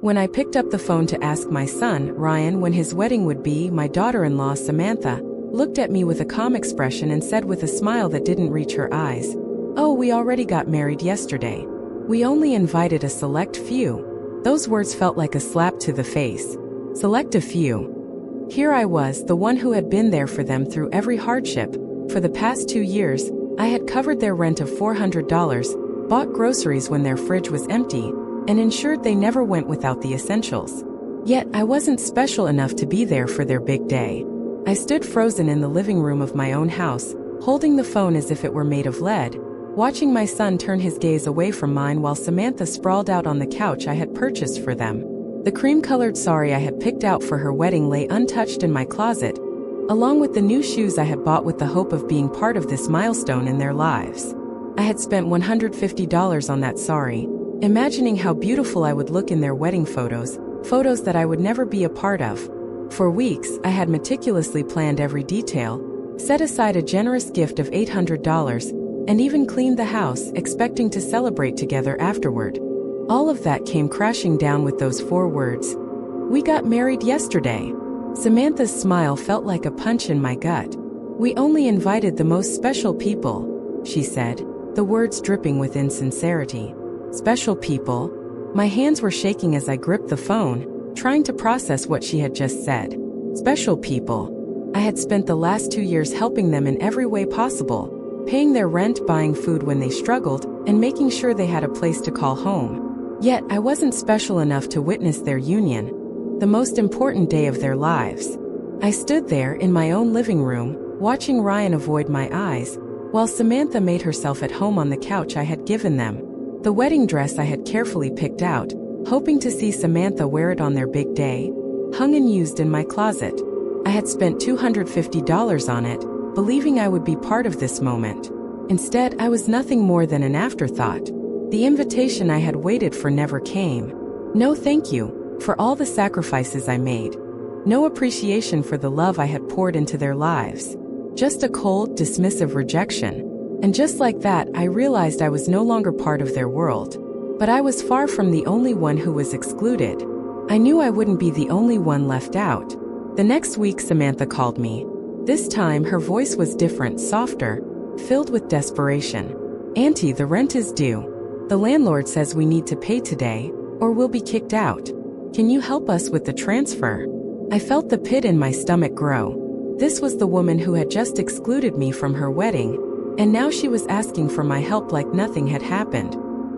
When I picked up the phone to ask my son, Ryan, when his wedding would be, my daughter-in-law, Samantha, looked at me with a calm expression and said with a smile that didn't reach her eyes, "Oh, we already got married yesterday. We only invited a select few." Those words felt like a slap to the face. Select a few. Here I was, the one who had been there for them through every hardship. For the past 2 years, I had covered their rent of $400, bought groceries when their fridge was empty, and ensured they never went without the essentials. Yet, I wasn't special enough to be there for their big day. I stood frozen in the living room of my own house, holding the phone as if it were made of lead, watching my son turn his gaze away from mine while Samantha sprawled out on the couch I had purchased for them. The cream-colored sari I had picked out for her wedding lay untouched in my closet, along with the new shoes I had bought with the hope of being part of this milestone in their lives. I had spent $150 on that sari, imagining how beautiful I would look in their wedding photos that I would never be a part of. For weeks, I had meticulously planned every detail, set aside a generous gift of $800, and even cleaned the house, expecting to celebrate together afterward. All of that came crashing down with those 4 words. "We got married yesterday." Samantha's smile felt like a punch in my gut. "We only invited the most special people," she said, the words dripping with insincerity. Special people? My hands were shaking as I gripped the phone, trying to process what she had just said. Special people. I had spent the last 2 years helping them in every way possible, paying their rent, buying food when they struggled, and making sure they had a place to call home. Yet, I wasn't special enough to witness their union, the most important day of their lives. I stood there in my own living room, watching Ryan avoid my eyes, while Samantha made herself at home on the couch I had given them. The wedding dress I had carefully picked out, hoping to see Samantha wear it on their big day, hung unused in my closet. I had spent $250 on it, believing I would be part of this moment. Instead, I was nothing more than an afterthought. The invitation I had waited for never came. No thank you for all the sacrifices I made. No appreciation for the love I had poured into their lives. Just a cold, dismissive rejection. And just like that, I realized I was no longer part of their world. But I was far from the only one who was excluded. I knew I wouldn't be the only one left out. The next week, Samantha called me. This time, her voice was different, softer, filled with desperation. "Auntie, the rent is due. The landlord says we need to pay today, or we'll be kicked out. Can you help us with the transfer?" I felt the pit in my stomach grow. This was the woman who had just excluded me from her wedding, and now she was asking for my help like nothing had happened.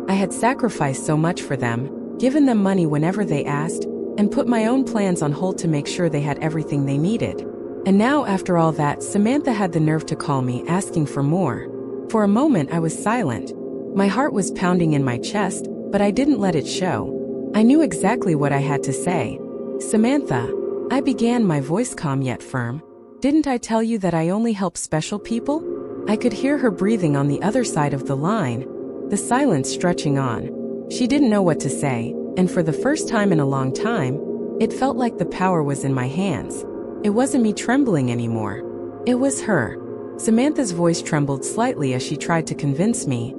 I had sacrificed so much for them, given them money whenever they asked, and put my own plans on hold to make sure they had everything they needed. And now, after all that, Samantha had the nerve to call me, asking for more. For a moment, I was silent. My heart was pounding in my chest, but I didn't let it show. I knew exactly what I had to say. "Samantha," I began, my voice calm yet firm, "didn't I tell you that I only help special people?" I could hear her breathing on the other side of the line, the silence stretching on. She didn't know what to say, and for the first time in a long time, it felt like the power was in my hands. It wasn't me trembling anymore. It was her. Samantha's voice trembled slightly as she tried to convince me.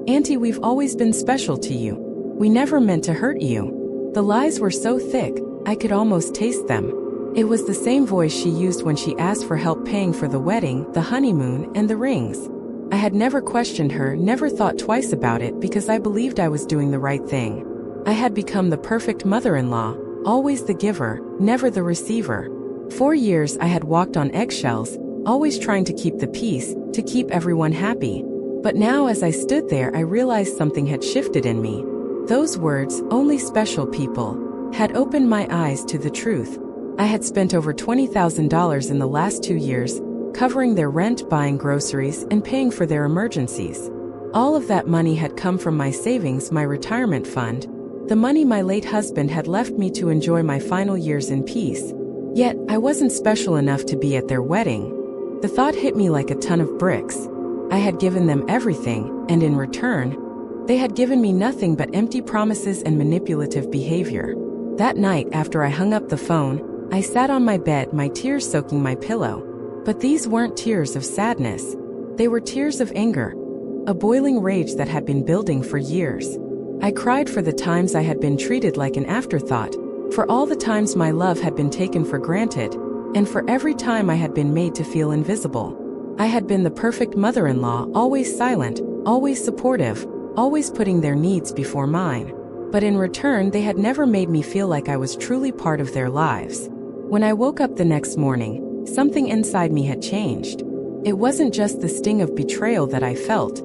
"Auntie, we've always been special to you. We never meant to hurt you." The lies were so thick, I could almost taste them. It was the same voice she used when she asked for help paying for the wedding, the honeymoon, and the rings. I had never questioned her, never thought twice about it, because I believed I was doing the right thing. I had become the perfect mother-in-law, always the giver, never the receiver. 4 years I had walked on eggshells, always trying to keep the peace, to keep everyone happy. But now as I stood there, I realized something had shifted in me. Those words, "only special people," had opened my eyes to the truth. I had spent over $20,000 in the last 2 years, covering their rent, buying groceries, and paying for their emergencies. All of that money had come from my savings, my retirement fund, the money my late husband had left me to enjoy my final years in peace. Yet, I wasn't special enough to be at their wedding. The thought hit me like a ton of bricks. I had given them everything, and in return, they had given me nothing but empty promises and manipulative behavior. That night, after I hung up the phone, I sat on my bed, my tears soaking my pillow. But these weren't tears of sadness. They were tears of anger, a boiling rage that had been building for years. I cried for the times I had been treated like an afterthought, for all the times my love had been taken for granted, and for every time I had been made to feel invisible. I had been the perfect mother-in-law, always silent, always supportive, always putting their needs before mine. But in return, they had never made me feel like I was truly part of their lives. When I woke up the next morning, something inside me had changed. It wasn't just the sting of betrayal that I felt.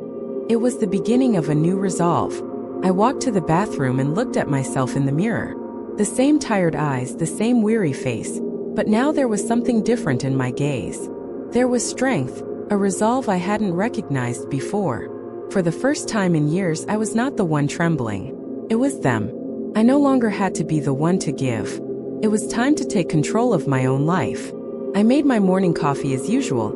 It was the beginning of a new resolve. I walked to the bathroom and looked at myself in the mirror. The same tired eyes, the same weary face, but now there was something different in my gaze. There was strength, a resolve I hadn't recognized before. For the first time in years, I was not the one trembling. It was them. I no longer had to be the one to give. It was time to take control of my own life. I made my morning coffee as usual,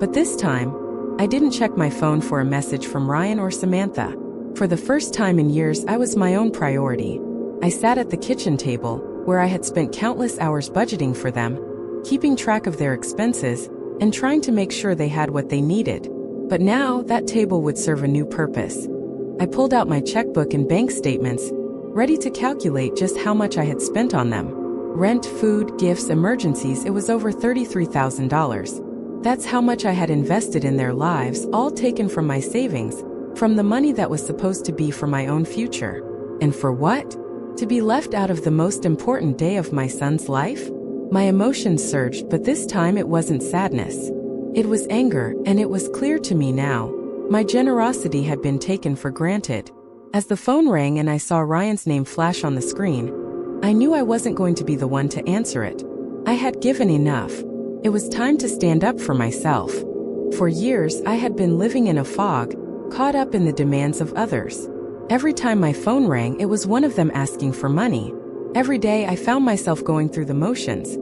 but this time, I didn't check my phone for a message from Ryan or Samantha. For the first time in years, I was my own priority. I sat at the kitchen table, where I had spent countless hours budgeting for them, keeping track of their expenses, and trying to make sure they had what they needed. But now, that table would serve a new purpose. I pulled out my checkbook and bank statements, ready to calculate just how much I had spent on them. Rent, food, gifts, emergencies, it was over $33,000. That's how much I had invested in their lives, all taken from my savings, from the money that was supposed to be for my own future. And for what? To be left out of the most important day of my son's life? My emotions surged, but this time it wasn't sadness. It was anger, and it was clear to me now. My generosity had been taken for granted. As the phone rang and I saw Ryan's name flash on the screen, I knew I wasn't going to be the one to answer it. I had given enough. It was time to stand up for myself. For years, I had been living in a fog, caught up in the demands of others. Every time my phone rang, it was one of them asking for money. Every day, I found myself going through the motions,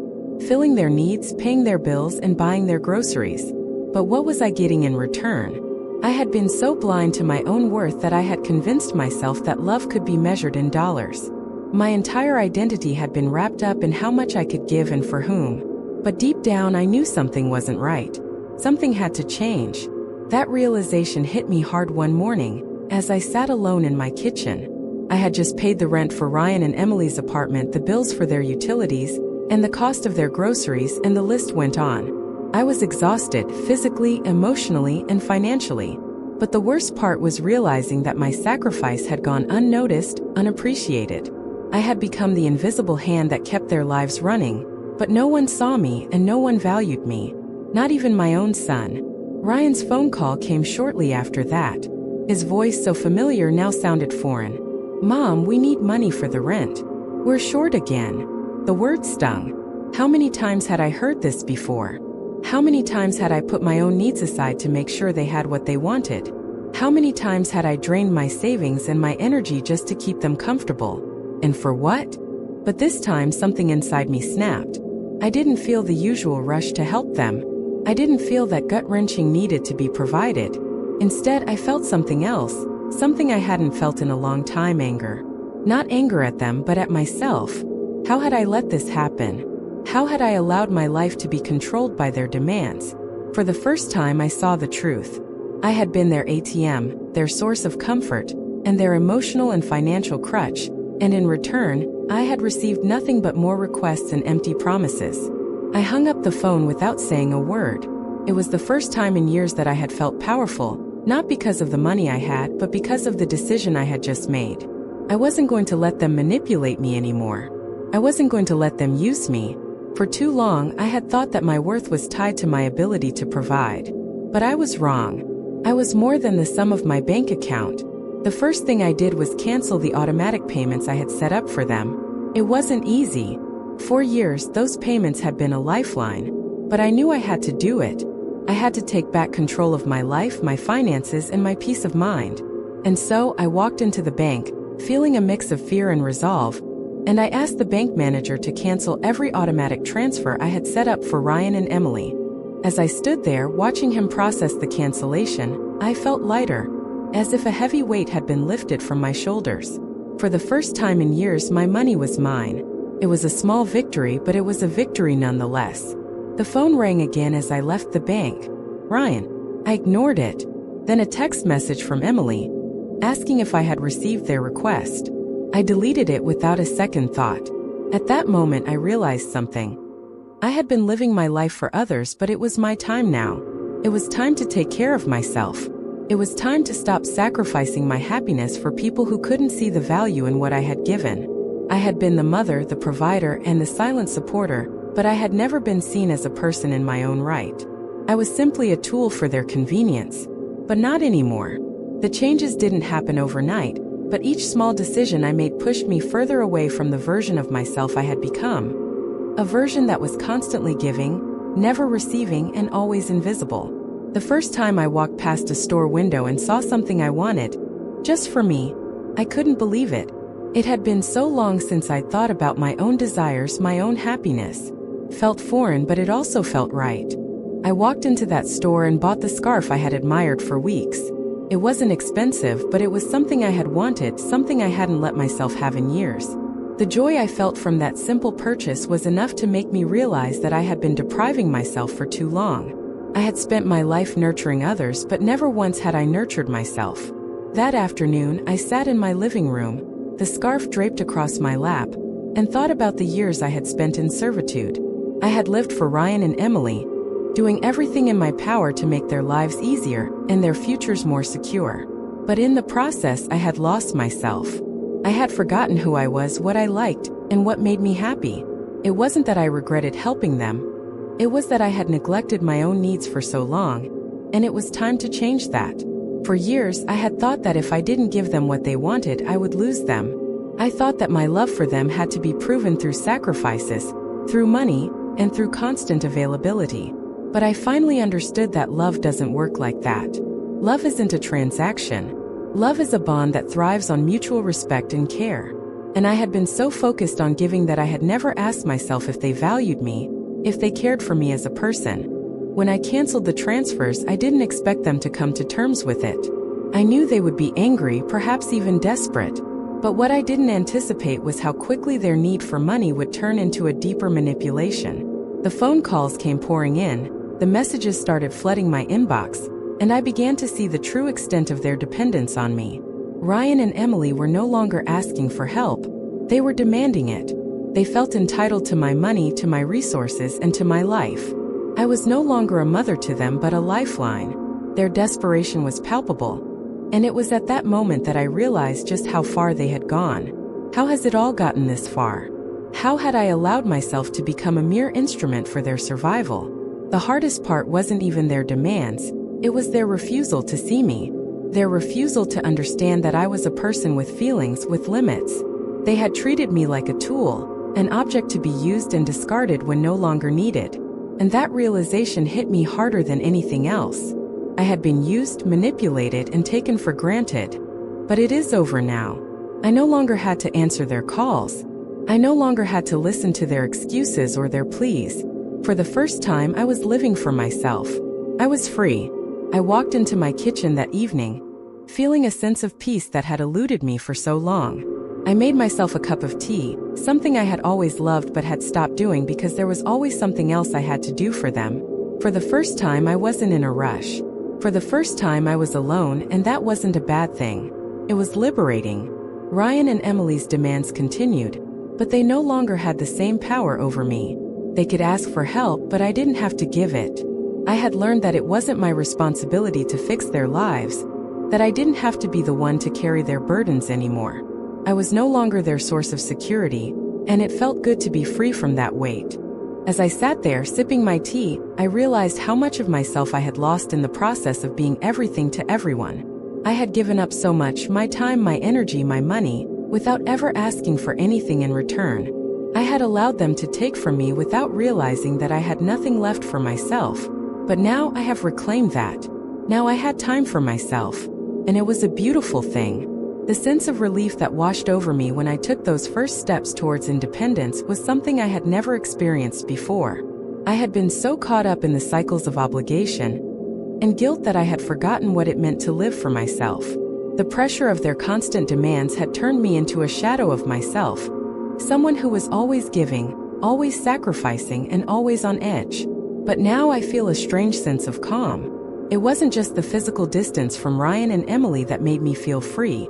filling their needs, paying their bills, and buying their groceries. But what was I getting in return? I had been so blind to my own worth that I had convinced myself that love could be measured in dollars. My entire identity had been wrapped up in how much I could give and for whom. But deep down, I knew something wasn't right. Something had to change. That realization hit me hard one morning, as I sat alone in my kitchen. I had just paid the rent for Ryan and Emily's apartment, the bills for their utilities, and the cost of their groceries, and the list went on. I was exhausted, physically, emotionally, and financially. But the worst part was realizing that my sacrifice had gone unnoticed, unappreciated. I had become the invisible hand that kept their lives running, but no one saw me and no one valued me. Not even my own son. Ryan's phone call came shortly after that. His voice, so familiar, now sounded foreign. "Mom, we need money for the rent. We're short again." The word stung. How many times had I heard this before? How many times had I put my own needs aside to make sure they had what they wanted? How many times had I drained my savings and my energy just to keep them comfortable? And for what? But this time something inside me snapped. I didn't feel the usual rush to help them. I didn't feel that gut-wrenching needed to be provided. Instead, I felt something else, something I hadn't felt in a long time: anger. Not anger at them, but at myself. How had I let this happen? How had I allowed my life to be controlled by their demands? For the first time, I saw the truth. I had been their ATM, their source of comfort, and their emotional and financial crutch, and in return, I had received nothing but more requests and empty promises. I hung up the phone without saying a word. It was the first time in years that I had felt powerful, not because of the money I had, but because of the decision I had just made. I wasn't going to let them manipulate me anymore. I wasn't going to let them use me. For too long, I had thought that my worth was tied to my ability to provide. But I was wrong. I was more than the sum of my bank account. The first thing I did was cancel the automatic payments I had set up for them. It wasn't easy. For years, those payments had been a lifeline. But I knew I had to do it. I had to take back control of my life, my finances, and my peace of mind. And so, I walked into the bank, feeling a mix of fear and resolve, and I asked the bank manager to cancel every automatic transfer I had set up for Ryan and Emily. As I stood there, watching him process the cancellation, I felt lighter, as if a heavy weight had been lifted from my shoulders. For the first time in years, my money was mine. It was a small victory, but it was a victory nonetheless. The phone rang again as I left the bank. "Ryan." I ignored it. Then a text message from Emily. asking if I had received their request. I deleted it without a second thought. At that moment, I realized something. I had been living my life for others, but it was my time now. It was time to take care of myself. It was time to stop sacrificing my happiness for people who couldn't see the value in what I had given. I had been the mother, the provider, and the silent supporter, but I had never been seen as a person in my own right. I was simply a tool for their convenience. But not anymore. The changes didn't happen overnight, but each small decision I made pushed me further away from the version of myself I had become. A version that was constantly giving, never receiving, and always invisible. The first time I walked past a store window and saw something I wanted, just for me, I couldn't believe it. It had been so long since I'd thought about my own desires, my own happiness. Felt foreign, but it also felt right. I walked into that store and bought the scarf I had admired for weeks. It wasn't expensive, but it was something I had wanted, something I hadn't let myself have in years. The joy I felt from that simple purchase was enough to make me realize that I had been depriving myself for too long. I had spent my life nurturing others, but never once had I nurtured myself. That afternoon, I sat in my living room, the scarf draped across my lap, and thought about the years I had spent in servitude. I had lived for Ryan and Emily, doing everything in my power to make their lives easier and their futures more secure. But in the process, I had lost myself. I had forgotten who I was, what I liked, and what made me happy. It wasn't that I regretted helping them. It was that I had neglected my own needs for so long, and it was time to change that. For years, I had thought that if I didn't give them what they wanted, I would lose them. I thought that my love for them had to be proven through sacrifices, through money, and through constant availability. But I finally understood that love doesn't work like that. Love isn't a transaction. Love is a bond that thrives on mutual respect and care. And I had been so focused on giving that I had never asked myself if they valued me, if they cared for me as a person. When I canceled the transfers, I didn't expect them to come to terms with it. I knew they would be angry, perhaps even desperate. But what I didn't anticipate was how quickly their need for money would turn into a deeper manipulation. The phone calls came pouring in, the messages started flooding my inbox, and I began to see the true extent of their dependence on me. Ryan and Emily were no longer asking for help. They were demanding it. They felt entitled to my money, to my resources, and to my life. I was no longer a mother to them, but a lifeline. Their desperation was palpable. And it was at that moment that I realized just how far they had gone. How has it all gotten this far? How had I allowed myself to become a mere instrument for their survival? The hardest part wasn't even their demands, it was their refusal to see me. Their refusal to understand that I was a person with feelings, with limits. They had treated me like a tool, an object to be used and discarded when no longer needed. And that realization hit me harder than anything else. I had been used, manipulated, and taken for granted. But it is over now. I no longer had to answer their calls. I no longer had to listen to their excuses or their pleas. For the first time, I was living for myself. I was free. I walked into my kitchen that evening, feeling a sense of peace that had eluded me for so long. I made myself a cup of tea, something I had always loved but had stopped doing because there was always something else I had to do for them. For the first time, I wasn't in a rush. For the first time, I was alone, and that wasn't a bad thing. It was liberating. Ryan and Emily's demands continued, but they no longer had the same power over me. They could ask for help, but I didn't have to give it. I had learned that it wasn't my responsibility to fix their lives, that I didn't have to be the one to carry their burdens anymore. I was no longer their source of security, and it felt good to be free from that weight. As I sat there sipping my tea, I realized how much of myself I had lost in the process of being everything to everyone. I had given up so much, my time, my energy, my money, without ever asking for anything in return. I had allowed them to take from me without realizing that I had nothing left for myself. But now I have reclaimed that. Now I had time for myself. And it was a beautiful thing. The sense of relief that washed over me when I took those first steps towards independence was something I had never experienced before. I had been so caught up in the cycles of obligation and guilt that I had forgotten what it meant to live for myself. The pressure of their constant demands had turned me into a shadow of myself. Someone who was always giving, always sacrificing, and always on edge. But now I feel a strange sense of calm. It wasn't just the physical distance from Ryan and Emily that made me feel free.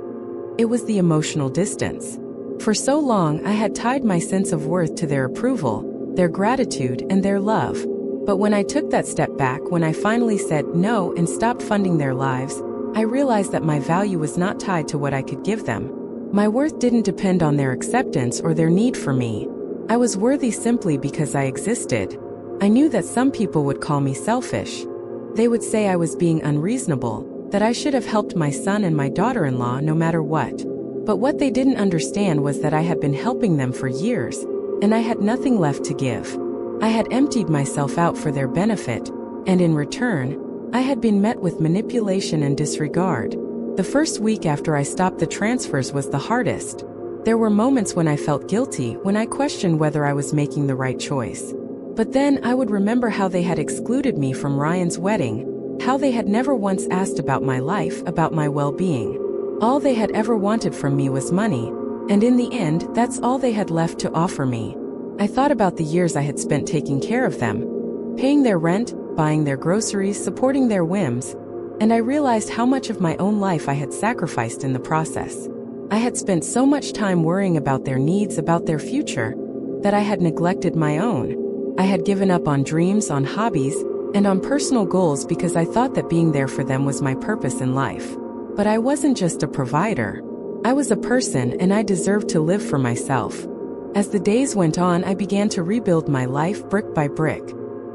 It was the emotional distance. For so long, I had tied my sense of worth to their approval, their gratitude, and their love. But when I took that step back, when I finally said no and stopped funding their lives, I realized that my value was not tied to what I could give them. My worth didn't depend on their acceptance or their need for me. I was worthy simply because I existed. I knew that some people would call me selfish. They would say I was being unreasonable, that I should have helped my son and my daughter-in-law no matter what. But what they didn't understand was that I had been helping them for years, and I had nothing left to give. I had emptied myself out for their benefit, and in return, I had been met with manipulation and disregard. The first week after I stopped the transfers was the hardest. There were moments when I felt guilty, when I questioned whether I was making the right choice. But then I would remember how they had excluded me from Ryan's wedding, how they had never once asked about my life, about my well-being. All they had ever wanted from me was money, and in the end, that's all they had left to offer me. I thought about the years I had spent taking care of them, paying their rent, buying their groceries, supporting their whims, and I realized how much of my own life I had sacrificed in the process. I had spent so much time worrying about their needs, about their future, that I had neglected my own. I had given up on dreams, on hobbies, and on personal goals because I thought that being there for them was my purpose in life. But I wasn't just a provider. I was a person, and I deserved to live for myself. As the days went on, I began to rebuild my life brick by brick.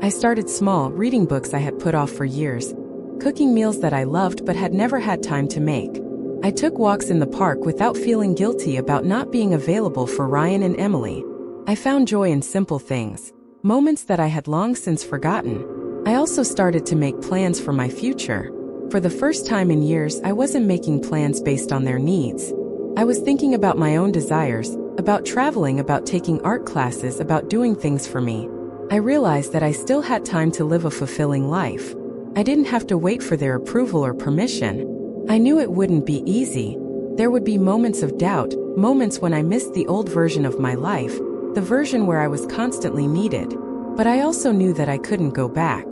I started small, reading books I had put off for years, cooking meals that I loved but had never had time to make. I took walks in the park without feeling guilty about not being available for Ryan and Emily. I found joy in simple things, moments that I had long since forgotten. I also started to make plans for my future. For the first time in years, I wasn't making plans based on their needs. I was thinking about my own desires, about traveling, about taking art classes, about doing things for me. I realized that I still had time to live a fulfilling life. I didn't have to wait for their approval or permission. I knew it wouldn't be easy. There would be moments of doubt, moments when I missed the old version of my life, the version where I was constantly needed. But I also knew that I couldn't go back.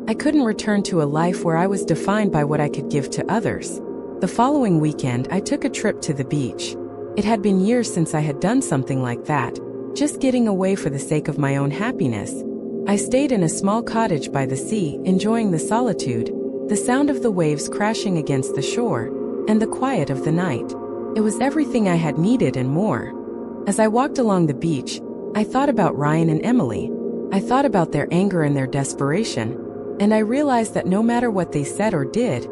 I couldn't return to a life where I was defined by what I could give to others. The following weekend, I took a trip to the beach. It had been years since I had done something like that, just getting away for the sake of my own happiness. I stayed in a small cottage by the sea, enjoying the solitude, the sound of the waves crashing against the shore, and the quiet of the night. It was everything I had needed and more. As I walked along the beach, I thought about Ryan and Emily. I thought about their anger and their desperation, and I realized that no matter what they said or did,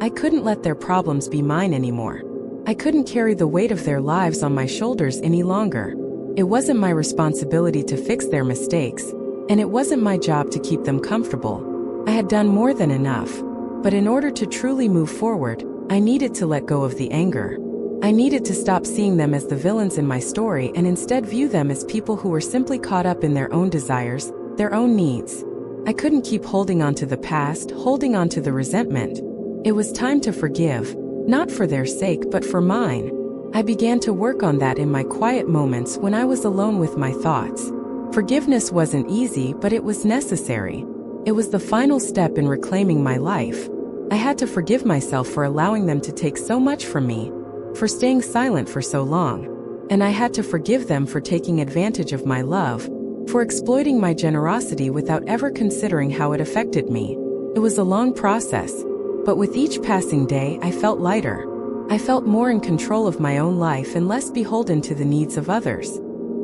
I couldn't let their problems be mine anymore. I couldn't carry the weight of their lives on my shoulders any longer. It wasn't my responsibility to fix their mistakes, and it wasn't my job to keep them comfortable. I had done more than enough. But in order to truly move forward, I needed to let go of the anger. I needed to stop seeing them as the villains in my story and instead view them as people who were simply caught up in their own desires, their own needs. I couldn't keep holding on to the past, holding on to the resentment. It was time to forgive, not for their sake but for mine. I began to work on that in my quiet moments when I was alone with my thoughts. Forgiveness wasn't easy, but it was necessary. It was the final step in reclaiming my life. I had to forgive myself for allowing them to take so much from me, for staying silent for so long. And I had to forgive them for taking advantage of my love, for exploiting my generosity without ever considering how it affected me. It was a long process, but with each passing day, I felt lighter. I felt more in control of my own life and less beholden to the needs of others.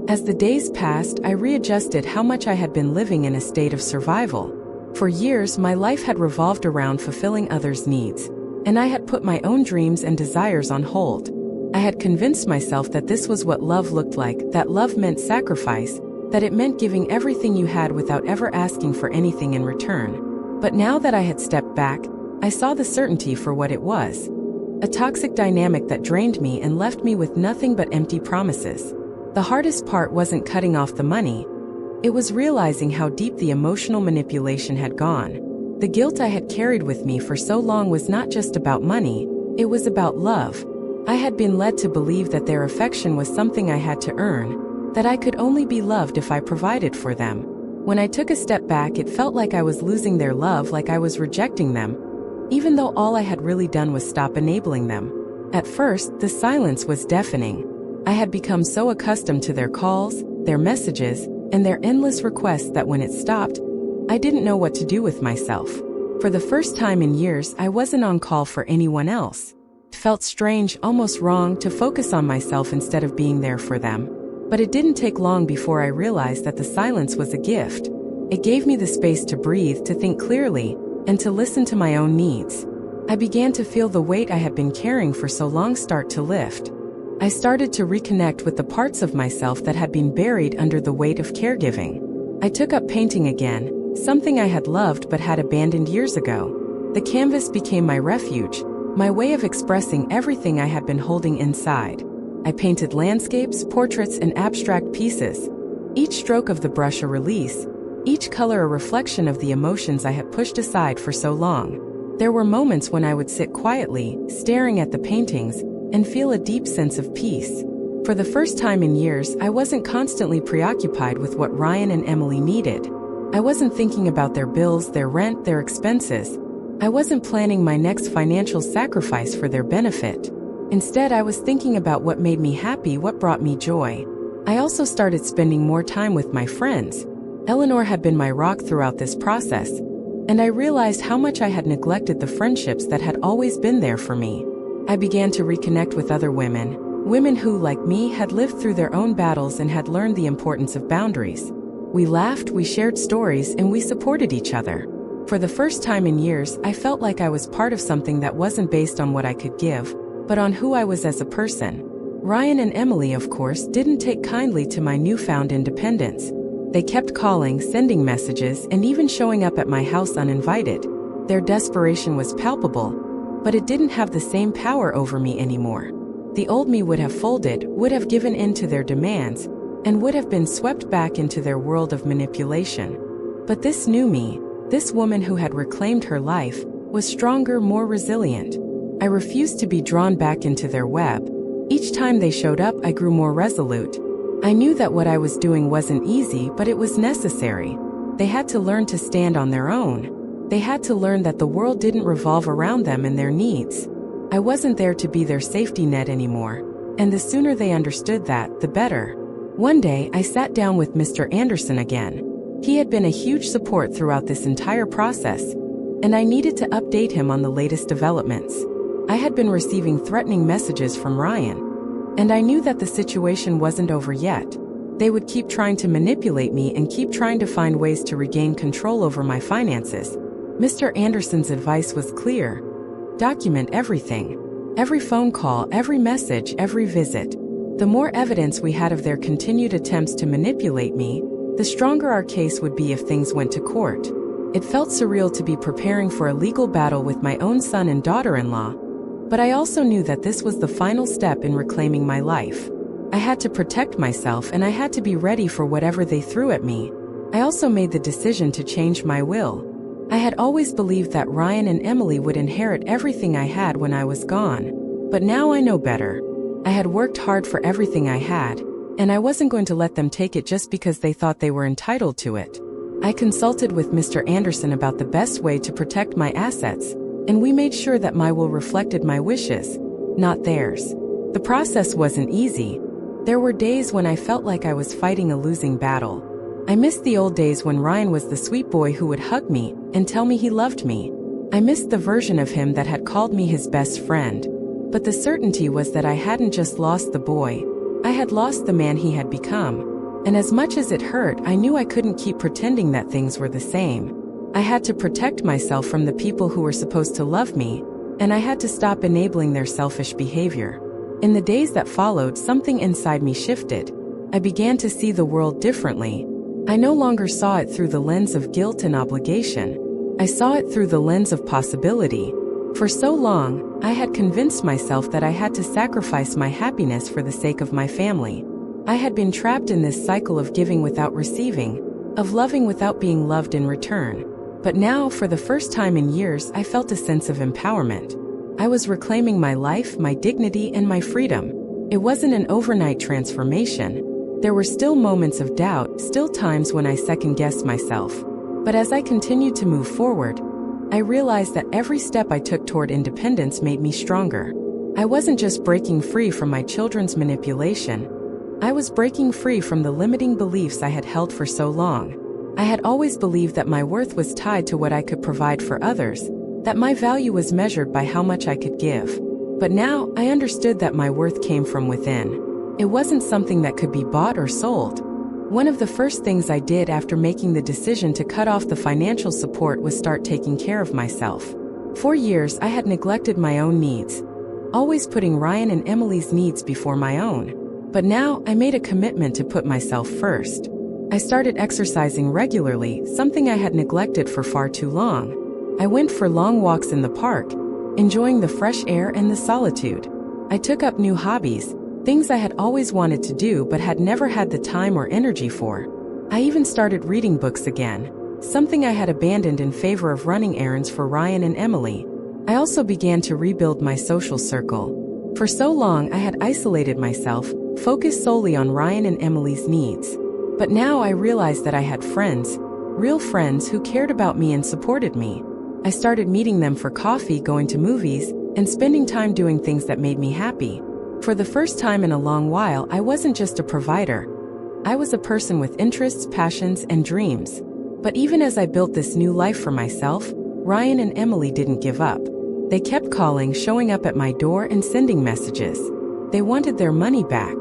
As the days passed, I readjusted how much I had been living in a state of survival. For years, my life had revolved around fulfilling others' needs, and I had put my own dreams and desires on hold. I had convinced myself that this was what love looked like, that love meant sacrifice, that it meant giving everything you had without ever asking for anything in return. But now that I had stepped back, I saw the certainty for what it was. A toxic dynamic that drained me and left me with nothing but empty promises. The hardest part wasn't cutting off the money. It was realizing how deep the emotional manipulation had gone. The guilt I had carried with me for so long was not just about money, it was about love. I had been led to believe that their affection was something I had to earn, that I could only be loved if I provided for them. When I took a step back, it felt like I was losing their love, like I was rejecting them. even though all I had really done was stop enabling them. At first, the silence was deafening. I had become so accustomed to their calls, their messages, and their endless requests that when it stopped, I didn't know what to do with myself. For the first time in years, I wasn't on call for anyone else. It felt strange, almost wrong, to focus on myself instead of being there for them. But it didn't take long before I realized that the silence was a gift. It gave me the space to breathe, to think clearly, and to listen to my own needs. I began to feel the weight I had been carrying for so long start to lift. I started to reconnect with the parts of myself that had been buried under the weight of caregiving. I took up painting again, something I had loved but had abandoned years ago. The canvas became my refuge, my way of expressing everything I had been holding inside. I painted landscapes, portraits, and abstract pieces. Each stroke of the brush a release, each color a reflection of the emotions I had pushed aside for so long. There were moments when I would sit quietly, staring at the paintings, and feel a deep sense of peace. For the first time in years, I wasn't constantly preoccupied with what Ryan and Emily needed. I wasn't thinking about their bills, their rent, their expenses. I wasn't planning my next financial sacrifice for their benefit. Instead, I was thinking about what made me happy, what brought me joy. I also started spending more time with my friends. Eleanor had been my rock throughout this process, and I realized how much I had neglected the friendships that had always been there for me. I began to reconnect with other women who, like me, had lived through their own battles and had learned the importance of boundaries. We laughed, we shared stories, and we supported each other. For the first time in years, I felt like I was part of something that wasn't based on what I could give, but on who I was as a person. Ryan and Emily, of course, didn't take kindly to my newfound independence. They kept calling, sending messages, and even showing up at my house uninvited. Their desperation was palpable, but it didn't have the same power over me anymore. The old me would have folded, would have given in to their demands, and would have been swept back into their world of manipulation. But this new me, this woman who had reclaimed her life, was stronger, more resilient. I refused to be drawn back into their web. Each time they showed up, I grew more resolute. I knew that what I was doing wasn't easy, but it was necessary. They had to learn to stand on their own. They had to learn that the world didn't revolve around them and their needs. I wasn't there to be their safety net anymore, and the sooner they understood that, the better. One day, I sat down with Mr. Anderson again. He had been a huge support throughout this entire process, and I needed to update him on the latest developments. I had been receiving threatening messages from Ryan, and I knew that the situation wasn't over yet. They would keep trying to manipulate me and keep trying to find ways to regain control over my finances. Mr. Anderson's advice was clear. Document everything. Every phone call, every message, every visit. The more evidence we had of their continued attempts to manipulate me, the stronger our case would be if things went to court. It felt surreal to be preparing for a legal battle with my own son and daughter-in-law, but I also knew that this was the final step in reclaiming my life. I had to protect myself, and I had to be ready for whatever they threw at me. I also made the decision to change my will. I had always believed that Ryan and Emily would inherit everything I had when I was gone, but now I know better. I had worked hard for everything I had, and I wasn't going to let them take it just because they thought they were entitled to it. I consulted with Mr. Anderson about the best way to protect my assets, and we made sure that my will reflected my wishes, not theirs. The process wasn't easy. There were days when I felt like I was fighting a losing battle. I missed the old days when Ryan was the sweet boy who would hug me and tell me he loved me. I missed the version of him that had called me his best friend. But the certainty was that I hadn't just lost the boy, I had lost the man he had become. And as much as it hurt, I knew I couldn't keep pretending that things were the same. I had to protect myself from the people who were supposed to love me, and I had to stop enabling their selfish behavior. In the days that followed, something inside me shifted. I began to see the world differently. I no longer saw it through the lens of guilt and obligation. I saw it through the lens of possibility. For so long, I had convinced myself that I had to sacrifice my happiness for the sake of my family. I had been trapped in this cycle of giving without receiving, of loving without being loved in return. But now, for the first time in years, I felt a sense of empowerment. I was reclaiming my life, my dignity, and my freedom. It wasn't an overnight transformation. There were still moments of doubt, still times when I second-guessed myself. But as I continued to move forward, I realized that every step I took toward independence made me stronger. I wasn't just breaking free from my children's manipulation. I was breaking free from the limiting beliefs I had held for so long. I had always believed that my worth was tied to what I could provide for others, that my value was measured by how much I could give. But now, I understood that my worth came from within. It wasn't something that could be bought or sold. One of the first things I did after making the decision to cut off the financial support was start taking care of myself. For years, I had neglected my own needs, always putting Ryan and Emily's needs before my own. But now, I made a commitment to put myself first. I started exercising regularly, something I had neglected for far too long. I went for long walks in the park, enjoying the fresh air and the solitude. I took up new hobbies, things I had always wanted to do but had never had the time or energy for. I even started reading books again, something I had abandoned in favor of running errands for Ryan and Emily. I also began to rebuild my social circle. For so long I had isolated myself, focused solely on Ryan and Emily's needs. But now I realized that I had friends, real friends who cared about me and supported me. I started meeting them for coffee, going to movies, and spending time doing things that made me happy. For the first time in a long while, I wasn't just a provider. I was a person with interests, passions, and dreams. But even as I built this new life for myself, Ryan and Emily didn't give up. They kept calling, showing up at my door, and sending messages. They wanted their money back.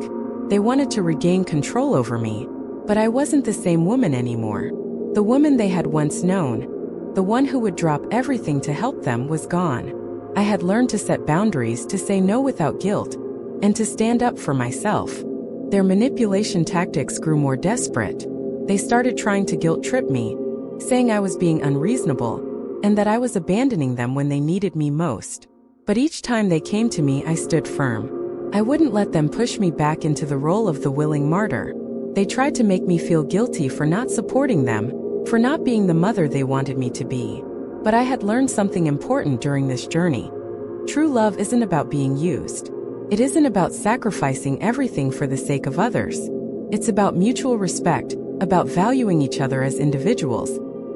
They wanted to regain control over me. But I wasn't the same woman anymore. The woman they had once known, the one who would drop everything to help them, was gone. I had learned to set boundaries, to say no without guilt, and to stand up for myself. Their manipulation tactics grew more desperate. They started trying to guilt-trip me, saying I was being unreasonable, and that I was abandoning them when they needed me most. But each time they came to me, I stood firm. I wouldn't let them push me back into the role of the willing martyr. They tried to make me feel guilty for not supporting them, for not being the mother they wanted me to be. But I had learned something important during this journey. True love isn't about being used. It isn't about sacrificing everything for the sake of others. It's about mutual respect, about valuing each other as individuals,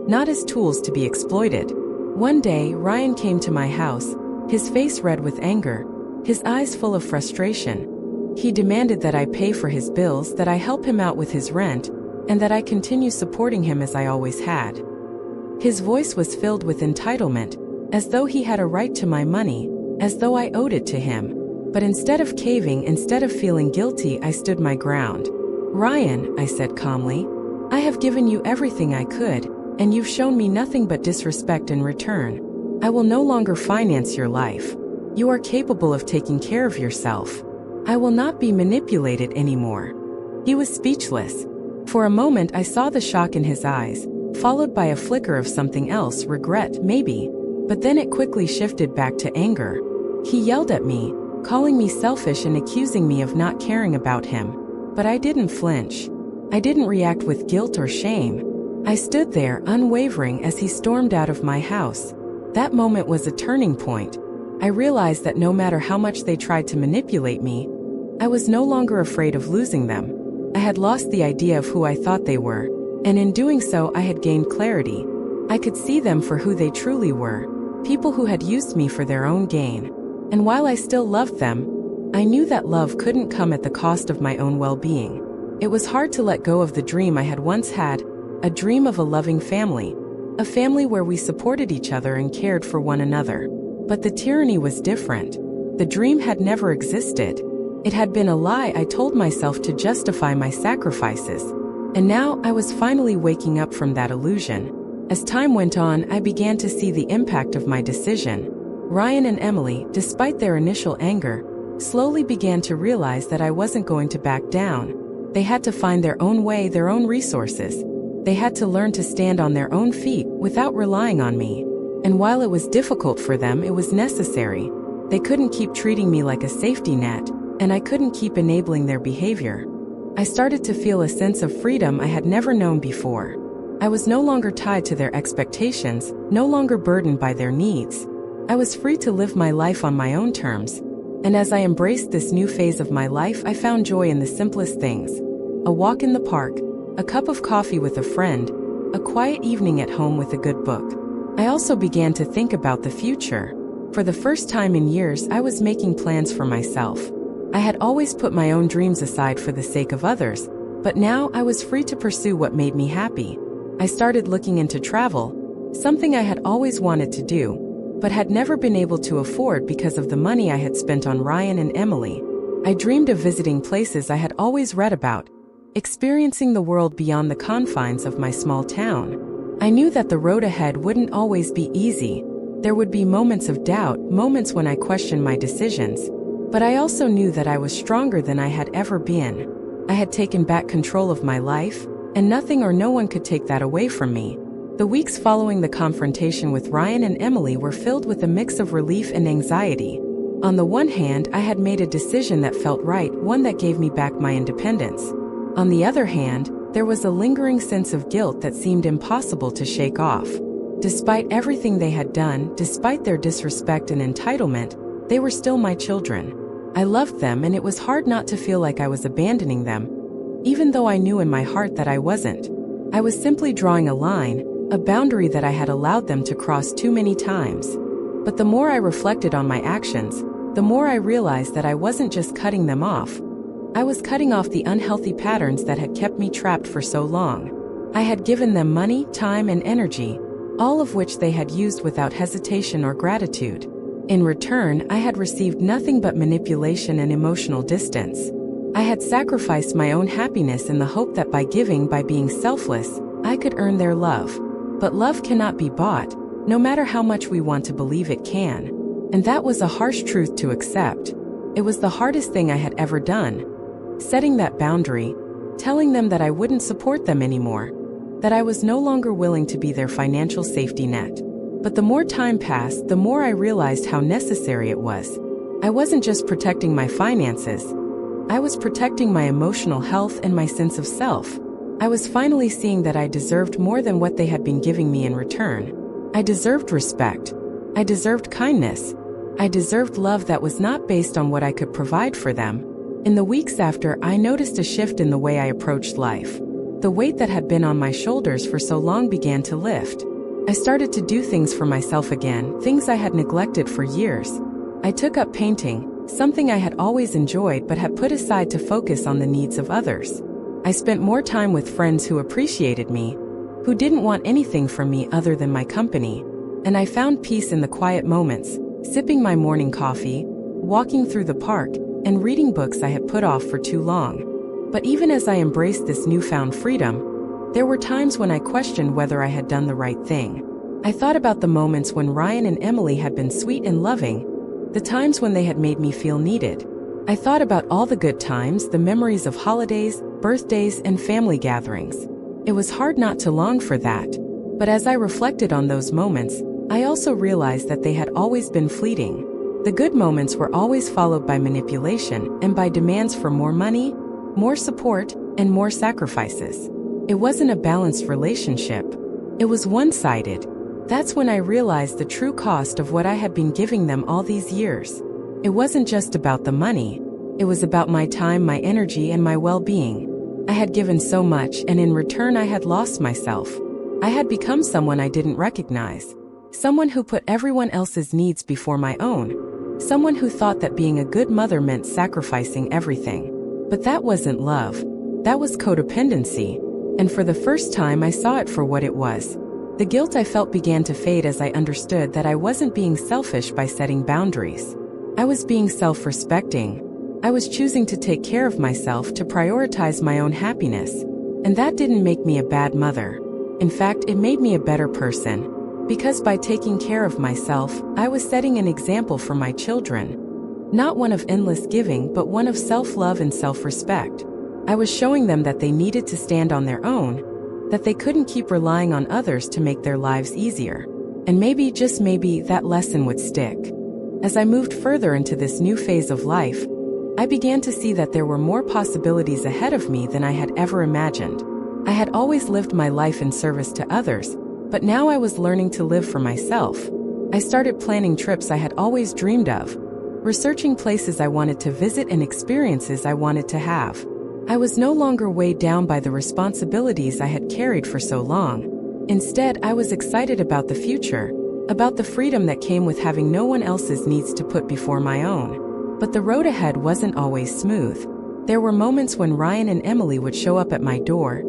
not as tools to be exploited. One day, Ryan came to my house, his face red with anger, his eyes full of frustration. He demanded that I pay for his bills, that I help him out with his rent, and that I continue supporting him as I always had. His voice was filled with entitlement, as though he had a right to my money, as though I owed it to him. But instead of caving, instead of feeling guilty, I stood my ground. "Ryan," I said calmly, "I have given you everything I could, and you've shown me nothing but disrespect in return. I will no longer finance your life. You are capable of taking care of yourself. I will not be manipulated anymore." He was speechless. For a moment I saw the shock in his eyes, followed by a flicker of something else, regret, maybe. But then it quickly shifted back to anger. He yelled at me, calling me selfish and accusing me of not caring about him. But I didn't flinch. I didn't react with guilt or shame. I stood there, unwavering, as he stormed out of my house. That moment was a turning point. I realized that no matter how much they tried to manipulate me, I was no longer afraid of losing them. I had lost the idea of who I thought they were, and in doing so I had gained clarity. I could see them for who they truly were, people who had used me for their own gain. And while I still loved them, I knew that love couldn't come at the cost of my own well-being. It was hard to let go of the dream I had once had, a dream of a loving family, a family where we supported each other and cared for one another. But the tyranny was different. The dream had never existed. It had been a lie I told myself to justify my sacrifices. And now I was finally waking up from that illusion. As time went on, I began to see the impact of my decision. Ryan and Emily, despite their initial anger, slowly began to realize that I wasn't going to back down. They had to find their own way, their own resources. They had to learn to stand on their own feet without relying on me. And while it was difficult for them, it was necessary. They couldn't keep treating me like a safety net, and I couldn't keep enabling their behavior. I started to feel a sense of freedom I had never known before. I was no longer tied to their expectations, no longer burdened by their needs. I was free to live my life on my own terms. And as I embraced this new phase of my life, I found joy in the simplest things. A walk in the park, a cup of coffee with a friend, a quiet evening at home with a good book. I also began to think about the future. For the first time in years, I was making plans for myself. I had always put my own dreams aside for the sake of others, but now I was free to pursue what made me happy. I started looking into travel, something I had always wanted to do, but had never been able to afford because of the money I had spent on Ryan and Emily. I dreamed of visiting places I had always read about, experiencing the world beyond the confines of my small town. I knew that the road ahead wouldn't always be easy. There would be moments of doubt, moments when I questioned my decisions. But I also knew that I was stronger than I had ever been. I had taken back control of my life, and nothing or no one could take that away from me. The weeks following the confrontation with Ryan and Emily were filled with a mix of relief and anxiety. On the one hand, I had made a decision that felt right, one that gave me back my independence. On the other hand, there was a lingering sense of guilt that seemed impossible to shake off. Despite everything they had done, despite their disrespect and entitlement, they were still my children. I loved them, and it was hard not to feel like I was abandoning them, even though I knew in my heart that I wasn't. I was simply drawing a line, a boundary that I had allowed them to cross too many times. But the more I reflected on my actions, the more I realized that I wasn't just cutting them off. I was cutting off the unhealthy patterns that had kept me trapped for so long. I had given them money, time, and energy, all of which they had used without hesitation or gratitude. In return, I had received nothing but manipulation and emotional distance. I had sacrificed my own happiness in the hope that by giving, by being selfless, I could earn their love. But love cannot be bought, no matter how much we want to believe it can. And that was a harsh truth to accept. It was the hardest thing I had ever done. Setting that boundary, telling them that I wouldn't support them anymore, that I was no longer willing to be their financial safety net. But the more time passed, the more I realized how necessary it was. I wasn't just protecting my finances. I was protecting my emotional health and my sense of self. I was finally seeing that I deserved more than what they had been giving me in return. I deserved respect. I deserved kindness. I deserved love that was not based on what I could provide for them. In the weeks after, I noticed a shift in the way I approached life. The weight that had been on my shoulders for so long began to lift. I started to do things for myself again, things I had neglected for years. I took up painting, something I had always enjoyed but had put aside to focus on the needs of others. I spent more time with friends who appreciated me, who didn't want anything from me other than my company. And I found peace in the quiet moments, sipping my morning coffee, walking through the park, and reading books I had put off for too long. But even as I embraced this newfound freedom, there were times when I questioned whether I had done the right thing. I thought about the moments when Ryan and Emily had been sweet and loving, the times when they had made me feel needed. I thought about all the good times, the memories of holidays, birthdays, and family gatherings. It was hard not to long for that. But as I reflected on those moments, I also realized that they had always been fleeting. The good moments were always followed by manipulation and by demands for more money, more support, and more sacrifices. It wasn't a balanced relationship. It was one-sided. That's when I realized the true cost of what I had been giving them all these years. It wasn't just about the money. It was about my time, my energy, and my well-being. I had given so much, and in return I had lost myself. I had become someone I didn't recognize. Someone who put everyone else's needs before my own. Someone who thought that being a good mother meant sacrificing everything. But that wasn't love. That was codependency. And for the first time I saw it for what it was. The guilt I felt began to fade as I understood that I wasn't being selfish by setting boundaries. I was being self-respecting. I was choosing to take care of myself, to prioritize my own happiness. And that didn't make me a bad mother. In fact, it made me a better person. Because by taking care of myself, I was setting an example for my children. Not one of endless giving, but one of self-love and self-respect. I was showing them that they needed to stand on their own, that they couldn't keep relying on others to make their lives easier. And maybe, just maybe, that lesson would stick. As I moved further into this new phase of life, I began to see that there were more possibilities ahead of me than I had ever imagined. I had always lived my life in service to others, but now I was learning to live for myself. I started planning trips I had always dreamed of, researching places I wanted to visit and experiences I wanted to have. I was no longer weighed down by the responsibilities I had carried for so long. Instead, I was excited about the future, about the freedom that came with having no one else's needs to put before my own. But the road ahead wasn't always smooth. There were moments when Ryan and Emily would show up at my door,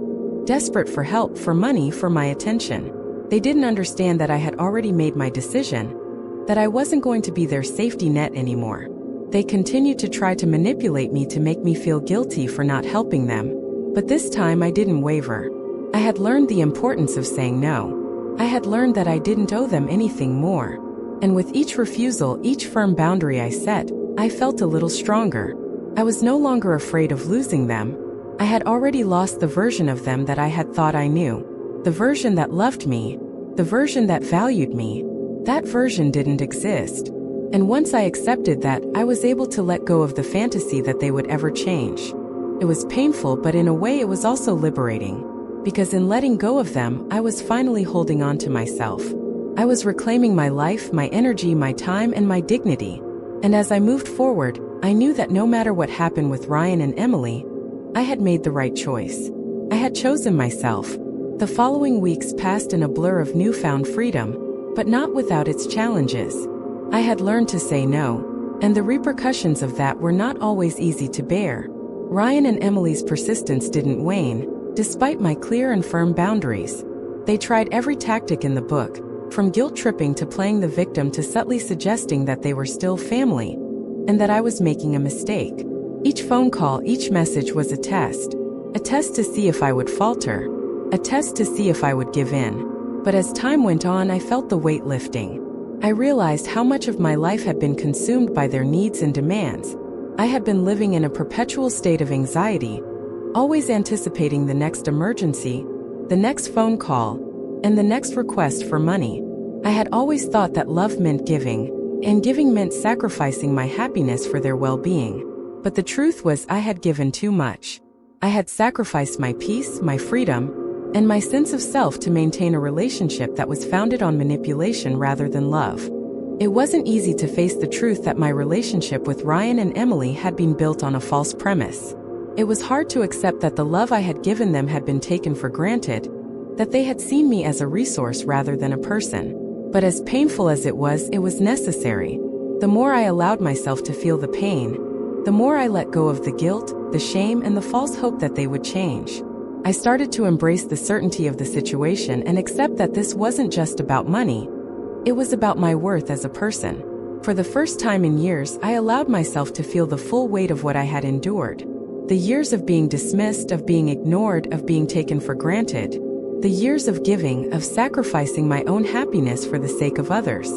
desperate for help, for money, for my attention. They didn't understand that I had already made my decision, that I wasn't going to be their safety net anymore. They continued to try to manipulate me to make me feel guilty for not helping them. But this time I didn't waver. I had learned the importance of saying no. I had learned that I didn't owe them anything more. And with each refusal, each firm boundary I set, I felt a little stronger. I was no longer afraid of losing them. I had already lost the version of them that I had thought I knew. The version that loved me, the version that valued me. That version didn't exist. And once I accepted that, I was able to let go of the fantasy that they would ever change. It was painful, but in a way it was also liberating. Because in letting go of them, I was finally holding on to myself. I was reclaiming my life, my energy, my time, and my dignity. And as I moved forward, I knew that no matter what happened with Ryan and Emily, I had made the right choice. I had chosen myself. The following weeks passed in a blur of newfound freedom, but not without its challenges. I had learned to say no, and the repercussions of that were not always easy to bear. Ryan and Emily's persistence didn't wane, despite my clear and firm boundaries. They tried every tactic in the book, from guilt-tripping to playing the victim to subtly suggesting that they were still family, and that I was making a mistake. Each phone call, each message was a test to see if I would falter, a test to see if I would give in. But as time went on, I felt the weight lifting. I realized how much of my life had been consumed by their needs and demands. I had been living in a perpetual state of anxiety, always anticipating the next emergency, the next phone call, and the next request for money. I had always thought that love meant giving, and giving meant sacrificing my happiness for their well-being. But the truth was I had given too much. I had sacrificed my peace, my freedom, and my sense of self to maintain a relationship that was founded on manipulation rather than love. It wasn't easy to face the truth that my relationship with Ryan and Emily had been built on a false premise. It was hard to accept that the love I had given them had been taken for granted, that they had seen me as a resource rather than a person. But as painful as it was necessary. The more I allowed myself to feel the pain, the more I let go of the guilt, the shame, and the false hope that they would change. I started to embrace the certainty of the situation and accept that this wasn't just about money. It was about my worth as a person. For the first time in years, I allowed myself to feel the full weight of what I had endured. The years of being dismissed, of being ignored, of being taken for granted. The years of giving, of sacrificing my own happiness for the sake of others.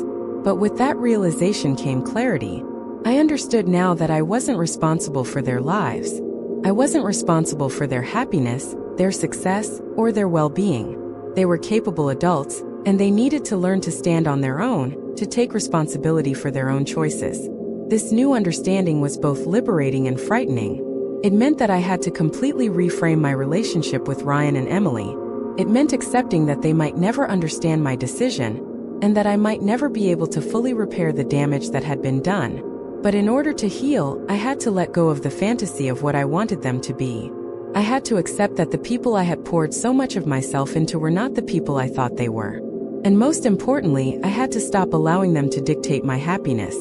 But with that realization came clarity. I understood now that I wasn't responsible for their lives. I wasn't responsible for their happiness, their success, or their well-being. They were capable adults, and they needed to learn to stand on their own, to take responsibility for their own choices. This new understanding was both liberating and frightening. It meant that I had to completely reframe my relationship with Ryan and Emily. It meant accepting that they might never understand my decision, and that I might never be able to fully repair the damage that had been done. But in order to heal, I had to let go of the fantasy of what I wanted them to be. I had to accept that the people I had poured so much of myself into were not the people I thought they were. And most importantly, I had to stop allowing them to dictate my happiness.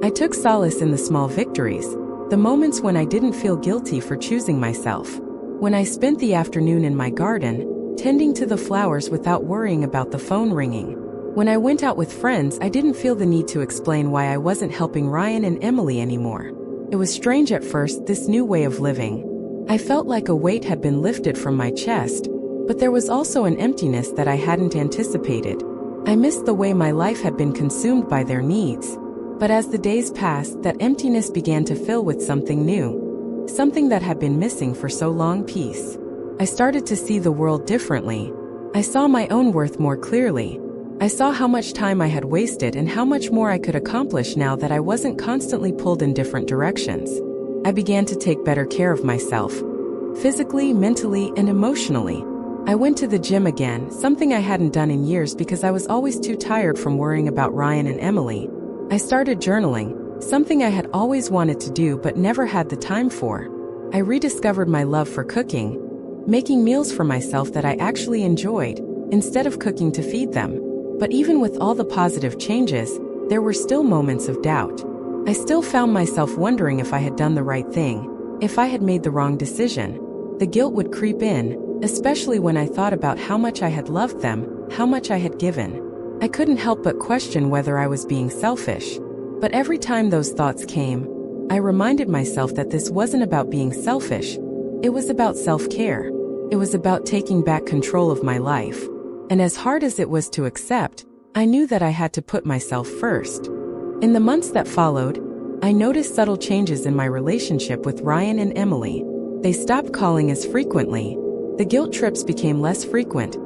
I took solace in the small victories, the moments when I didn't feel guilty for choosing myself. When I spent the afternoon in my garden, tending to the flowers without worrying about the phone ringing. When I went out with friends, I didn't feel the need to explain why I wasn't helping Ryan and Emily anymore. It was strange at first, this new way of living. I felt like a weight had been lifted from my chest, but there was also an emptiness that I hadn't anticipated. I missed the way my life had been consumed by their needs. But as the days passed, that emptiness began to fill with something new. Something that had been missing for so long, peace. I started to see the world differently. I saw my own worth more clearly. I saw how much time I had wasted and how much more I could accomplish now that I wasn't constantly pulled in different directions. I began to take better care of myself, physically, mentally, and emotionally. I went to the gym again, something I hadn't done in years because I was always too tired from worrying about Ryan and Emily. I started journaling, something I had always wanted to do but never had the time for. I rediscovered my love for cooking, making meals for myself that I actually enjoyed. instead of cooking to feed them. But even with all the positive changes, there were still moments of doubt. I still found myself wondering if I had done the right thing, if I had made the wrong decision. The guilt would creep in, especially when I thought about how much I had loved them, how much I had given. I couldn't help but question whether I was being selfish. But every time those thoughts came, I reminded myself that this wasn't about being selfish. It was about self-care. It was about taking back control of my life. And as hard as it was to accept, I knew that I had to put myself first. In the months that followed, I noticed subtle changes in my relationship with Ryan and Emily. They stopped calling as frequently. The guilt trips became less frequent,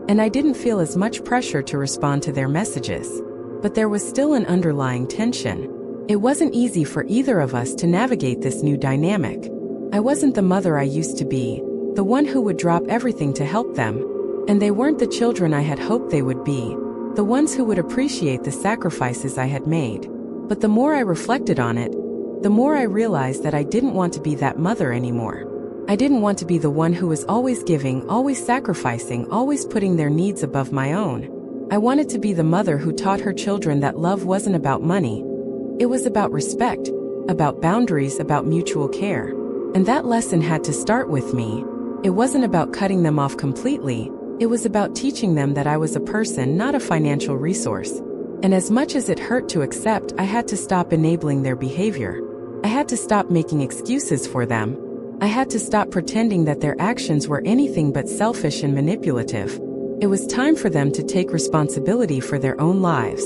and I didn't feel as much pressure to respond to their messages. But there was still an underlying tension. It wasn't easy for either of us to navigate this new dynamic. I wasn't the mother I used to be, the one who would drop everything to help them. And they weren't the children I had hoped they would be, the ones who would appreciate the sacrifices I had made. But the more I reflected on it, the more I realized that I didn't want to be that mother anymore. I didn't want to be the one who was always giving, always sacrificing, always putting their needs above my own. I wanted to be the mother who taught her children that love wasn't about money. It was about respect, about boundaries, about mutual care. And that lesson had to start with me. It wasn't about cutting them off completely. It was about teaching them that I was a person, not a financial resource. And as much as it hurt to accept, I had to stop enabling their behavior. I had to stop making excuses for them. I had to stop pretending that their actions were anything but selfish and manipulative. It was time for them to take responsibility for their own lives.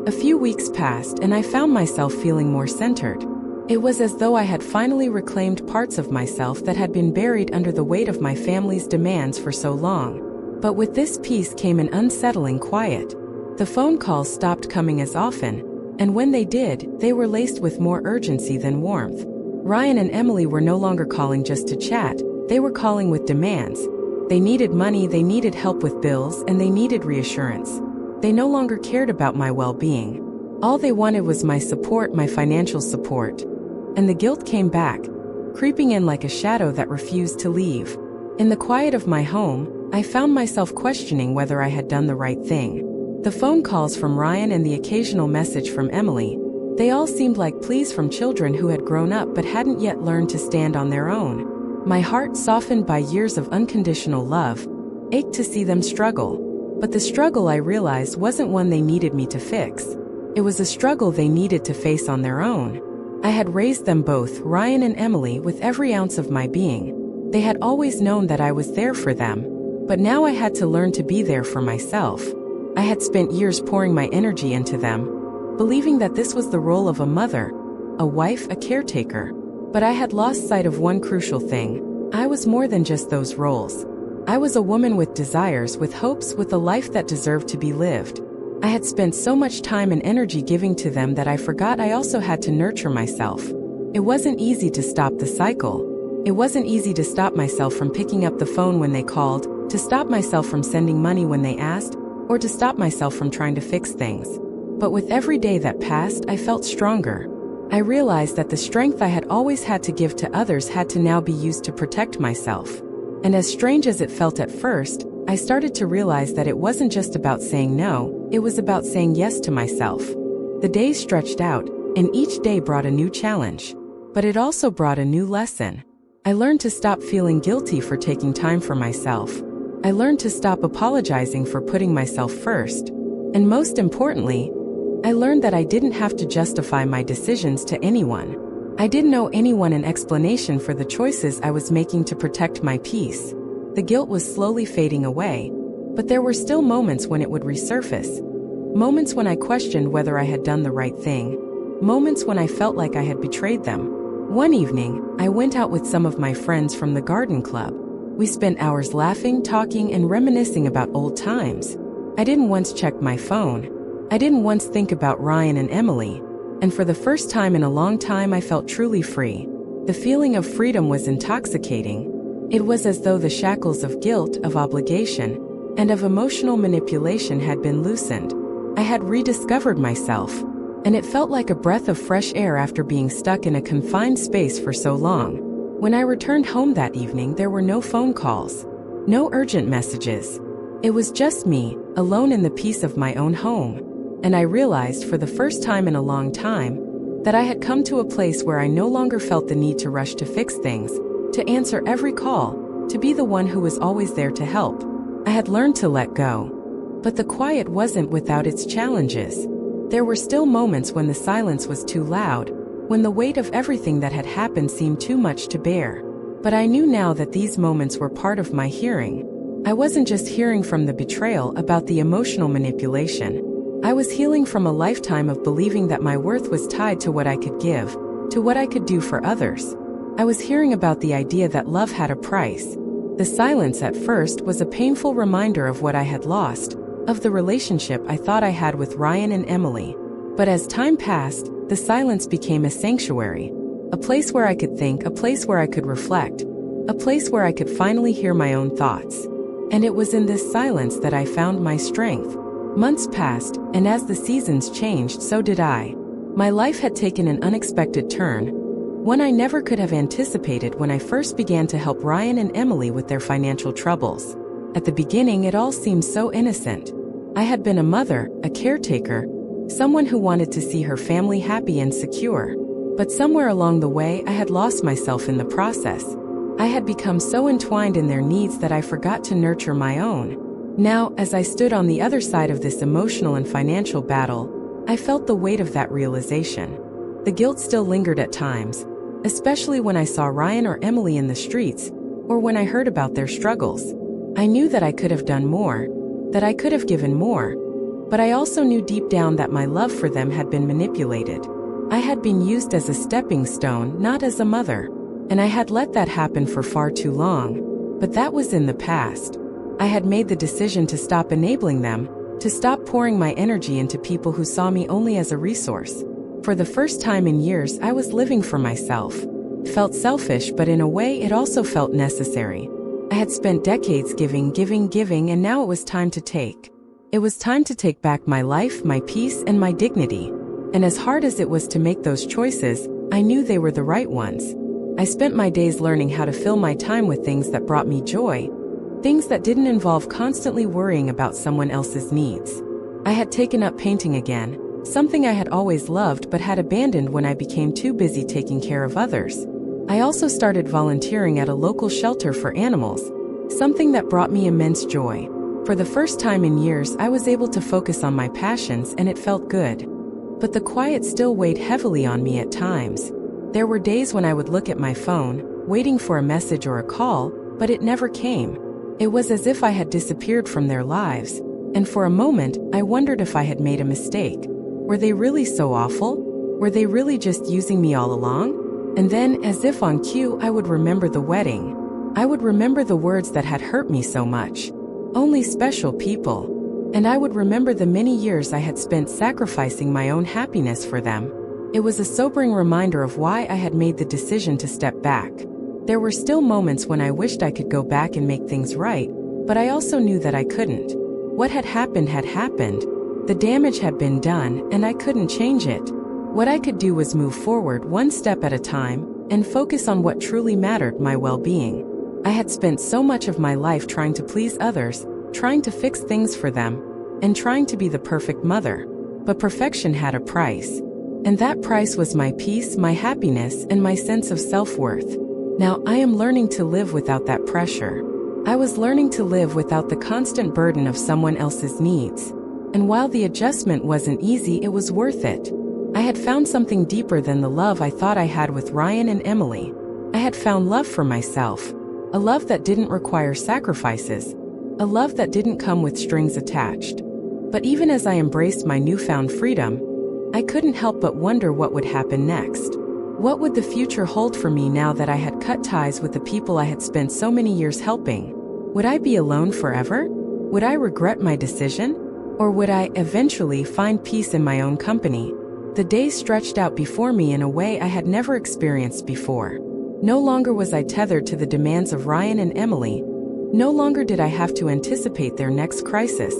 A few weeks passed and I found myself feeling more centered. It was as though I had finally reclaimed parts of myself that had been buried under the weight of my family's demands for so long. But with this peace came an unsettling quiet. The phone calls stopped coming as often, and when they did, they were laced with more urgency than warmth. Ryan and Emily were no longer calling just to chat, they were calling with demands. They needed money, they needed help with bills, and they needed reassurance. They no longer cared about my well-being. All they wanted was my support, my financial support. And the guilt came back, creeping in like a shadow that refused to leave. In the quiet of my home, I found myself questioning whether I had done the right thing. The phone calls from Ryan and the occasional message from Emily, they all seemed like pleas from children who had grown up but hadn't yet learned to stand on their own. My heart, softened by years of unconditional love, ached to see them struggle. But the struggle, I realized, wasn't one they needed me to fix. It was a struggle they needed to face on their own. I had raised them both, Ryan and Emily, with every ounce of my being. They had always known that I was there for them. But now I had to learn to be there for myself. I had spent years pouring my energy into them, believing that this was the role of a mother, a wife, a caretaker. But I had lost sight of one crucial thing. I was more than just those roles. I was a woman with desires, with hopes, with a life that deserved to be lived. I had spent so much time and energy giving to them that I forgot I also had to nurture myself. It wasn't easy to stop the cycle. It wasn't easy to stop myself from picking up the phone when they called, to stop myself from sending money when they asked, or to stop myself from trying to fix things. But with every day that passed, I felt stronger. I realized that the strength I had always had to give to others had to now be used to protect myself. And as strange as it felt at first, I started to realize that it wasn't just about saying no, it was about saying yes to myself. The days stretched out, and each day brought a new challenge. But it also brought a new lesson. I learned to stop feeling guilty for taking time for myself. I learned to stop apologizing for putting myself first. And most importantly, I learned that I didn't have to justify my decisions to anyone. I didn't owe anyone an explanation for the choices I was making to protect my peace. The guilt was slowly fading away, but there were still moments when it would resurface. Moments when I questioned whether I had done the right thing. Moments when I felt like I had betrayed them. One evening, I went out with some of my friends from the garden club. We spent hours laughing, talking, and reminiscing about old times. I didn't once check my phone. I didn't once think about Ryan and Emily. And for the first time in a long time, I felt truly free. The feeling of freedom was intoxicating. It was as though the shackles of guilt, of obligation, and of emotional manipulation had been loosened. I had rediscovered myself, and it felt like a breath of fresh air after being stuck in a confined space for so long. When I returned home that evening, there were no phone calls, no urgent messages. It was just me, alone in the peace of my own home. And I realized for the first time in a long time that I had come to a place where I no longer felt the need to rush to fix things, to answer every call, to be the one who was always there to help. I had learned to let go. But the quiet wasn't without its challenges. There were still moments when the silence was too loud, when the weight of everything that had happened seemed too much to bear. But I knew now that these moments were part of my hearing. I wasn't just hearing from the betrayal about the emotional manipulation. I was healing from a lifetime of believing that my worth was tied to what I could give, to what I could do for others. I was hearing about the idea that love had a price. The silence at first was a painful reminder of what I had lost, of the relationship I thought I had with Ryan and Emily. But as time passed, the silence became a sanctuary. A place where I could think, a place where I could reflect, a place where I could finally hear my own thoughts. And it was in this silence that I found my strength. Months passed, and as the seasons changed, so did I. My life had taken an unexpected turn, one I never could have anticipated when I first began to help Ryan and Emily with their financial troubles. At the beginning, it all seemed so innocent. I had been a mother, a caretaker, someone who wanted to see her family happy and secure. But somewhere along the way, I had lost myself in the process. I had become so entwined in their needs that I forgot to nurture my own. Now, as I stood on the other side of this emotional and financial battle, I felt the weight of that realization. The guilt still lingered at times, especially when I saw Ryan or Emily in the streets, or when I heard about their struggles. I knew that I could have done more, that I could have given more, but I also knew deep down that my love for them had been manipulated. I had been used as a stepping stone, not as a mother, and I had let that happen for far too long. But that was in the past. I had made the decision to stop enabling them, to stop pouring my energy into people who saw me only as a resource. For the first time in years, I was living for myself. It felt selfish, but in a way it also felt necessary. I had spent decades giving, and now it was time to take. It was time to take back my life, my peace, and my dignity. And as hard as it was to make those choices, I knew they were the right ones. I spent my days learning how to fill my time with things that brought me joy, things that didn't involve constantly worrying about someone else's needs. I had taken up painting again, something I had always loved but had abandoned when I became too busy taking care of others. I also started volunteering at a local shelter for animals, something that brought me immense joy. For the first time in years, I was able to focus on my passions, and it felt good. But the quiet still weighed heavily on me at times. There were days when I would look at my phone, waiting for a message or a call, but it never came. It was as if I had disappeared from their lives, and for a moment, I wondered if I had made a mistake. Were they really so awful? Were they really just using me all along? And then, as if on cue, I would remember the wedding. I would remember the words that had hurt me so much. Only special people. And I would remember the many years I had spent sacrificing my own happiness for them. It was a sobering reminder of why I had made the decision to step back. There were still moments when I wished I could go back and make things right, but I also knew that I couldn't. What had happened had happened. The damage had been done, and I couldn't change it. What I could do was move forward one step at a time and focus on what truly mattered, my well-being. I had spent so much of my life trying to please others, trying to fix things for them, and trying to be the perfect mother. But perfection had a price. And that price was my peace, my happiness, and my sense of self-worth. Now I am learning to live without that pressure. I was learning to live without the constant burden of someone else's needs. And while the adjustment wasn't easy, it was worth it. I had found something deeper than the love I thought I had with Ryan and Emily. I had found love for myself. A love that didn't require sacrifices. A love that didn't come with strings attached. But even as I embraced my newfound freedom, I couldn't help but wonder what would happen next. What would the future hold for me now that I had cut ties with the people I had spent so many years helping? Would I be alone forever? Would I regret my decision? Or would I eventually find peace in my own company? The days stretched out before me in a way I had never experienced before. No longer was I tethered to the demands of Ryan and Emily. No longer did I have to anticipate their next crisis,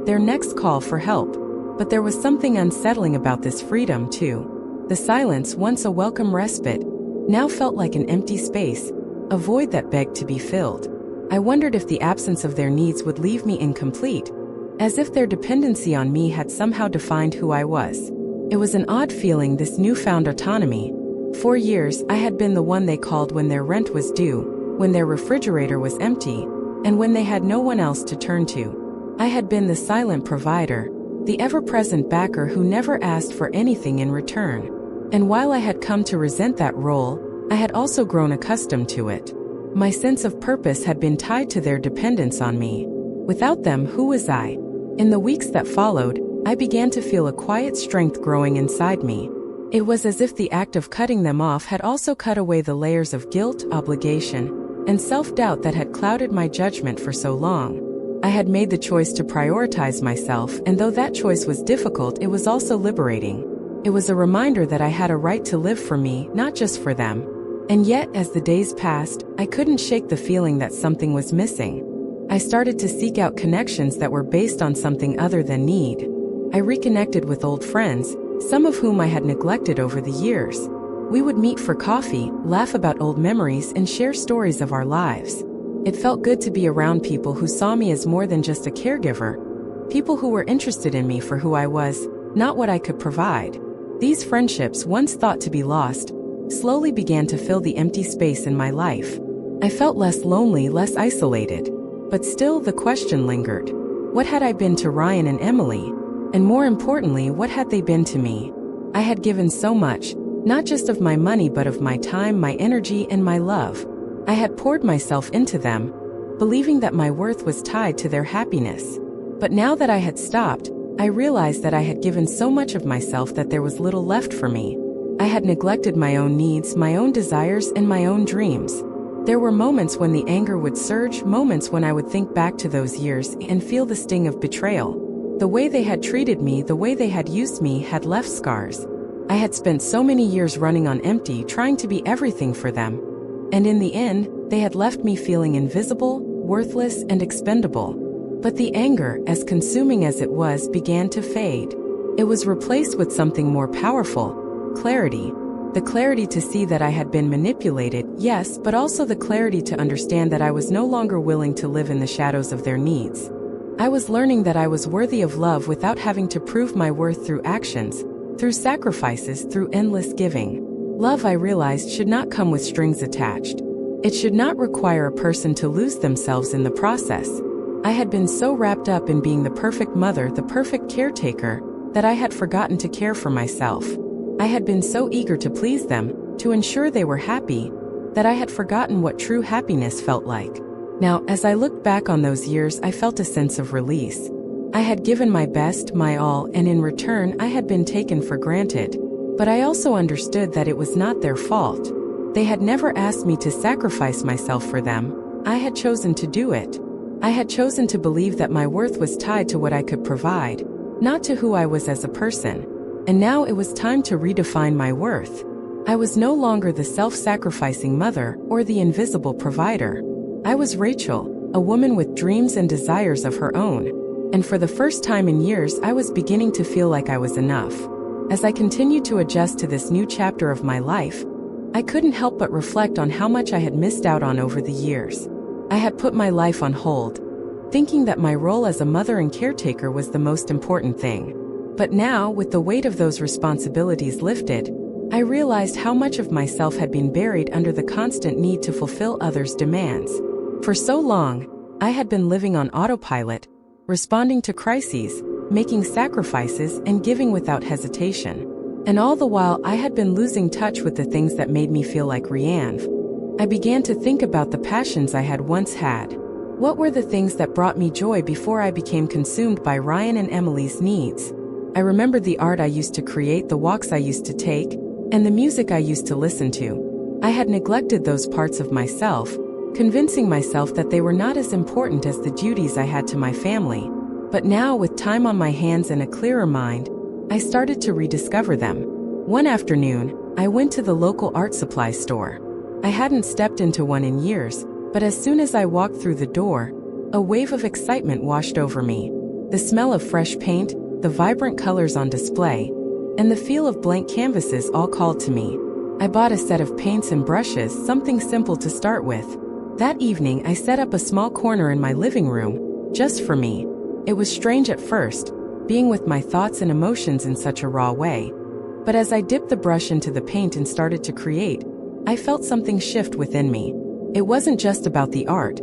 their next call for help. But there was something unsettling about this freedom, too. The silence, once a welcome respite, now felt like an empty space, a void that begged to be filled. I wondered if the absence of their needs would leave me incomplete, as if their dependency on me had somehow defined who I was. It was an odd feeling, this newfound autonomy. For years, I had been the one they called when their rent was due, when their refrigerator was empty, and when they had no one else to turn to. I had been the silent provider, the ever-present backer who never asked for anything in return. And while I had come to resent that role, I had also grown accustomed to it. My sense of purpose had been tied to their dependence on me. Without them, who was I? In the weeks that followed, I began to feel a quiet strength growing inside me. It was as if the act of cutting them off had also cut away the layers of guilt, obligation, and self-doubt that had clouded my judgment for so long. I had made the choice to prioritize myself, and though that choice was difficult, it was also liberating. It was a reminder that I had a right to live for me, not just for them. And yet, as the days passed, I couldn't shake the feeling that something was missing. I started to seek out connections that were based on something other than need. I reconnected with old friends, some of whom I had neglected over the years. We would meet for coffee, laugh about old memories, and share stories of our lives. It felt good to be around people who saw me as more than just a caregiver, people who were interested in me for who I was, not what I could provide. These friendships, once thought to be lost, slowly began to fill the empty space in my life. I felt less lonely, less isolated. But still, the question lingered. What had I been to Ryan and Emily? And more importantly, what had they been to me? I had given so much, not just of my money but of my time, my energy, and my love. I had poured myself into them, believing that my worth was tied to their happiness. But now that I had stopped, I realized that I had given so much of myself that there was little left for me. I had neglected my own needs, my own desires, and my own dreams. There were moments when the anger would surge, moments when I would think back to those years and feel the sting of betrayal. The way they had treated me, the way they had used me, had left scars. I had spent so many years running on empty, trying to be everything for them. And in the end, they had left me feeling invisible, worthless, and expendable. But the anger, as consuming as it was, began to fade. It was replaced with something more powerful: clarity. The clarity to see that I had been manipulated, yes, but also the clarity to understand that I was no longer willing to live in the shadows of their needs. I was learning that I was worthy of love without having to prove my worth through actions, through sacrifices, through endless giving. Love, I realized, should not come with strings attached. It should not require a person to lose themselves in the process. I had been so wrapped up in being the perfect mother, the perfect caretaker, that I had forgotten to care for myself. I had been so eager to please them, to ensure they were happy, that I had forgotten what true happiness felt like. Now, as I looked back on those years, I felt a sense of release. I had given my best, my all, and in return, I had been taken for granted. But I also understood that it was not their fault. They had never asked me to sacrifice myself for them. I had chosen to do it. I had chosen to believe that my worth was tied to what I could provide, not to who I was as a person. And now it was time to redefine my worth. I was no longer the self-sacrificing mother or the invisible provider. I was Rachel, a woman with dreams and desires of her own. And for the first time in years, I was beginning to feel like I was enough. As I continued to adjust to this new chapter of my life, I couldn't help but reflect on how much I had missed out on over the years. I had put my life on hold, thinking that my role as a mother and caretaker was the most important thing. But now, with the weight of those responsibilities lifted, I realized how much of myself had been buried under the constant need to fulfill others' demands. For so long, I had been living on autopilot, responding to crises, making sacrifices, and giving without hesitation. And all the while, I had been losing touch with the things that made me feel like Ryan. I began to think about the passions I had once had. What were the things that brought me joy before I became consumed by Ryan and Emily's needs? I remembered the art I used to create, the walks I used to take, and the music I used to listen to. I had neglected those parts of myself, convincing myself that they were not as important as the duties I had to my family. But now, with time on my hands and a clearer mind, I started to rediscover them. One afternoon, I went to the local art supply store. I hadn't stepped into one in years, but as soon as I walked through the door, a wave of excitement washed over me. The smell of fresh paint, the vibrant colors on display, and the feel of blank canvases all called to me. I bought a set of paints and brushes, something simple to start with. That evening, I set up a small corner in my living room, just for me. It was strange at first, being with my thoughts and emotions in such a raw way. But as I dipped the brush into the paint and started to create, I felt something shift within me. It wasn't just about the art.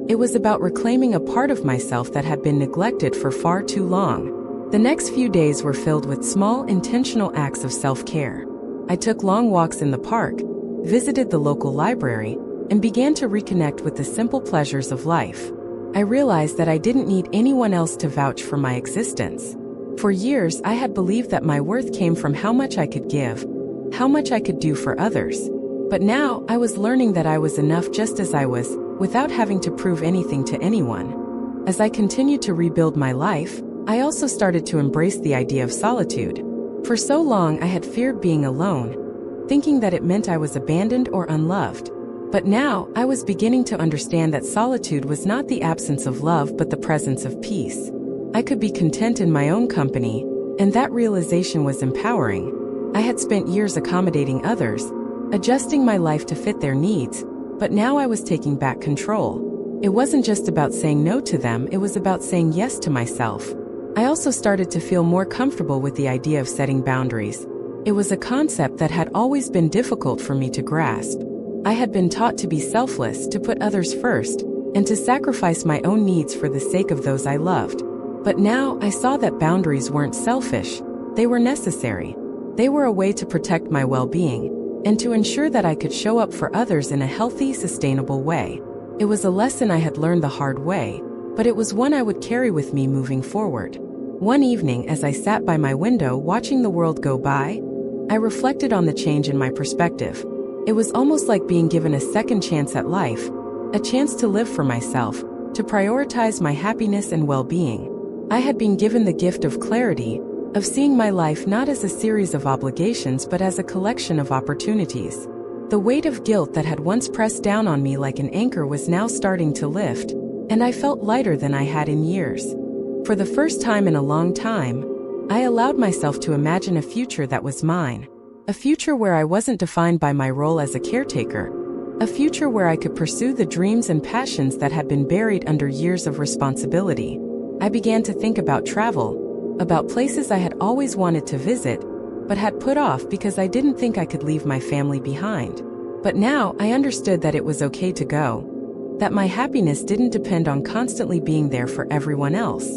It was about reclaiming a part of myself that had been neglected for far too long. The next few days were filled with small, intentional acts of self-care. I took long walks in the park, visited the local library, and began to reconnect with the simple pleasures of life. I realized that I didn't need anyone else to vouch for my existence. For years, I had believed that my worth came from how much I could give, how much I could do for others. But now, I was learning that I was enough just as I was, without having to prove anything to anyone. As I continued to rebuild my life, I also started to embrace the idea of solitude. For so long, I had feared being alone, thinking that it meant I was abandoned or unloved. But now, I was beginning to understand that solitude was not the absence of love but the presence of peace. I could be content in my own company, and that realization was empowering. I had spent years accommodating others, adjusting my life to fit their needs, but now I was taking back control. It wasn't just about saying no to them, it was about saying yes to myself. I also started to feel more comfortable with the idea of setting boundaries. It was a concept that had always been difficult for me to grasp. I had been taught to be selfless, to put others first, and to sacrifice my own needs for the sake of those I loved. But now I saw that boundaries weren't selfish, they were necessary. They were a way to protect my well-being, and to ensure that I could show up for others in a healthy, sustainable way. It was a lesson I had learned the hard way, but it was one I would carry with me moving forward. One evening, as I sat by my window watching the world go by, I reflected on the change in my perspective. It was almost like being given a second chance at life, a chance to live for myself, to prioritize my happiness and well-being. I had been given the gift of clarity, of seeing my life not as a series of obligations but as a collection of opportunities. The weight of guilt that had once pressed down on me like an anchor was now starting to lift, and I felt lighter than I had in years. For the first time in a long time, I allowed myself to imagine a future that was mine. A future where I wasn't defined by my role as a caretaker. A future where I could pursue the dreams and passions that had been buried under years of responsibility. I began to think about travel, about places I had always wanted to visit, but had put off because I didn't think I could leave my family behind. But now I understood that it was okay to go, that my happiness didn't depend on constantly being there for everyone else.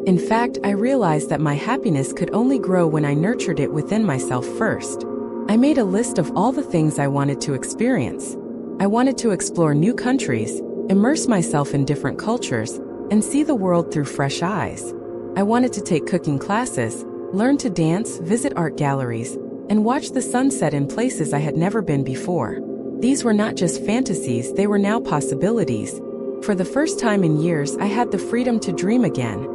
In fact, I realized that my happiness could only grow when I nurtured it within myself first. I made a list of all the things I wanted to experience. I wanted to explore new countries, immerse myself in different cultures, and see the world through fresh eyes. I wanted to take cooking classes, learn to dance, visit art galleries, and watch the sunset in places I had never been before. These were not just fantasies, they were now possibilities. For the first time in years, I had the freedom to dream again,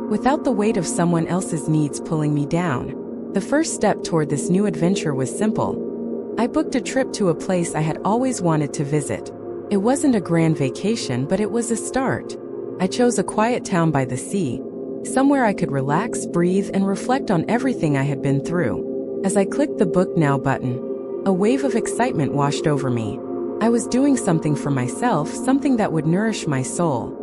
without the weight of someone else's needs pulling me down. The first step toward this new adventure was simple. I booked a trip to a place I had always wanted to visit. It wasn't a grand vacation, but it was a start. I chose a quiet town by the sea, somewhere I could relax, breathe, and reflect on everything I had been through. As I clicked the Book Now button, a wave of excitement washed over me. I was doing something for myself, something that would nourish my soul.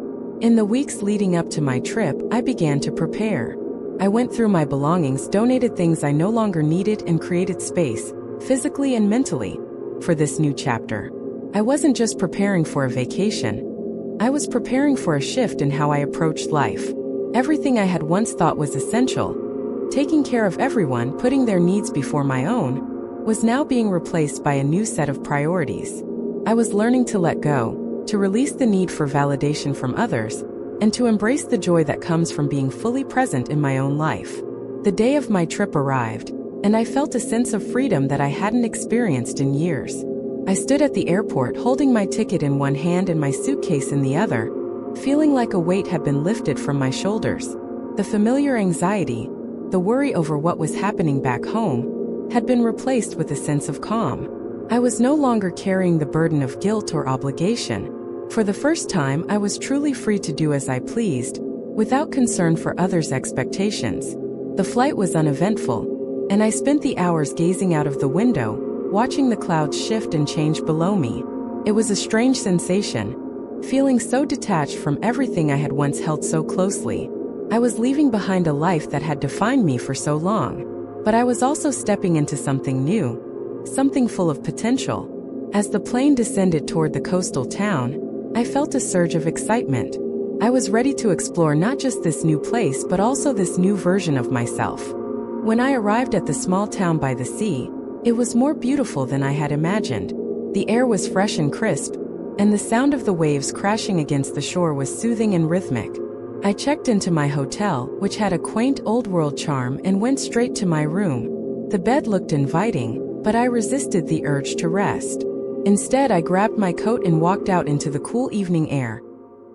In the weeks leading up to my trip, I began to prepare. I went through my belongings, donated things I no longer needed, and created space, physically and mentally, for this new chapter. I wasn't just preparing for a vacation. I was preparing for a shift in how I approached life. Everything I had once thought was essential, taking care of everyone, putting their needs before my own, was now being replaced by a new set of priorities. I was learning to let go, to release the need for validation from others, and to embrace the joy that comes from being fully present in my own life. The day of my trip arrived, and I felt a sense of freedom that I hadn't experienced in years. I stood at the airport holding my ticket in one hand and my suitcase in the other, feeling like a weight had been lifted from my shoulders. The familiar anxiety, the worry over what was happening back home, had been replaced with a sense of calm. I was no longer carrying the burden of guilt or obligation. For the first time, I was truly free to do as I pleased, without concern for others' expectations. The flight was uneventful, and I spent the hours gazing out of the window, watching the clouds shift and change below me. It was a strange sensation, feeling so detached from everything I had once held so closely. I was leaving behind a life that had defined me for so long, but I was also stepping into something new, something full of potential. As the plane descended toward the coastal town, I felt a surge of excitement. I was ready to explore not just this new place but also this new version of myself. When I arrived at the small town by the sea, it was more beautiful than I had imagined. The air was fresh and crisp, and the sound of the waves crashing against the shore was soothing and rhythmic. I checked into my hotel, which had a quaint old-world charm, and went straight to my room. The bed looked inviting, but I resisted the urge to rest. Instead, I grabbed my coat and walked out into the cool evening air,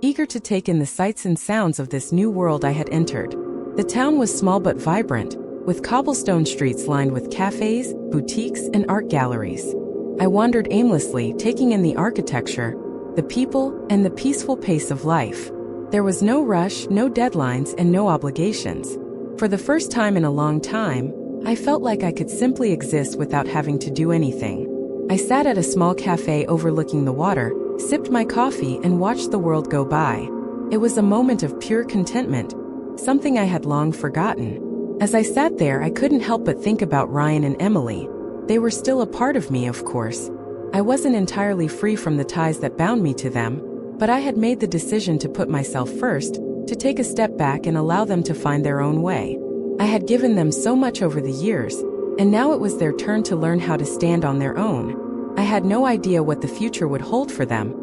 eager to take in the sights and sounds of this new world I had entered. The town was small but vibrant, with cobblestone streets lined with cafes, boutiques, and art galleries. I wandered aimlessly, taking in the architecture, the people, and the peaceful pace of life. There was no rush, no deadlines, and no obligations. For the first time in a long time, I felt like I could simply exist without having to do anything. I sat at a small cafe overlooking the water, sipped my coffee, and watched the world go by. It was a moment of pure contentment, something I had long forgotten. As I sat there, I couldn't help but think about Ryan and Emily. They were still a part of me, of course. I wasn't entirely free from the ties that bound me to them, but I had made the decision to put myself first, to take a step back and allow them to find their own way. I had given them so much over the years, and now it was their turn to learn how to stand on their own. I had no idea what the future would hold for them,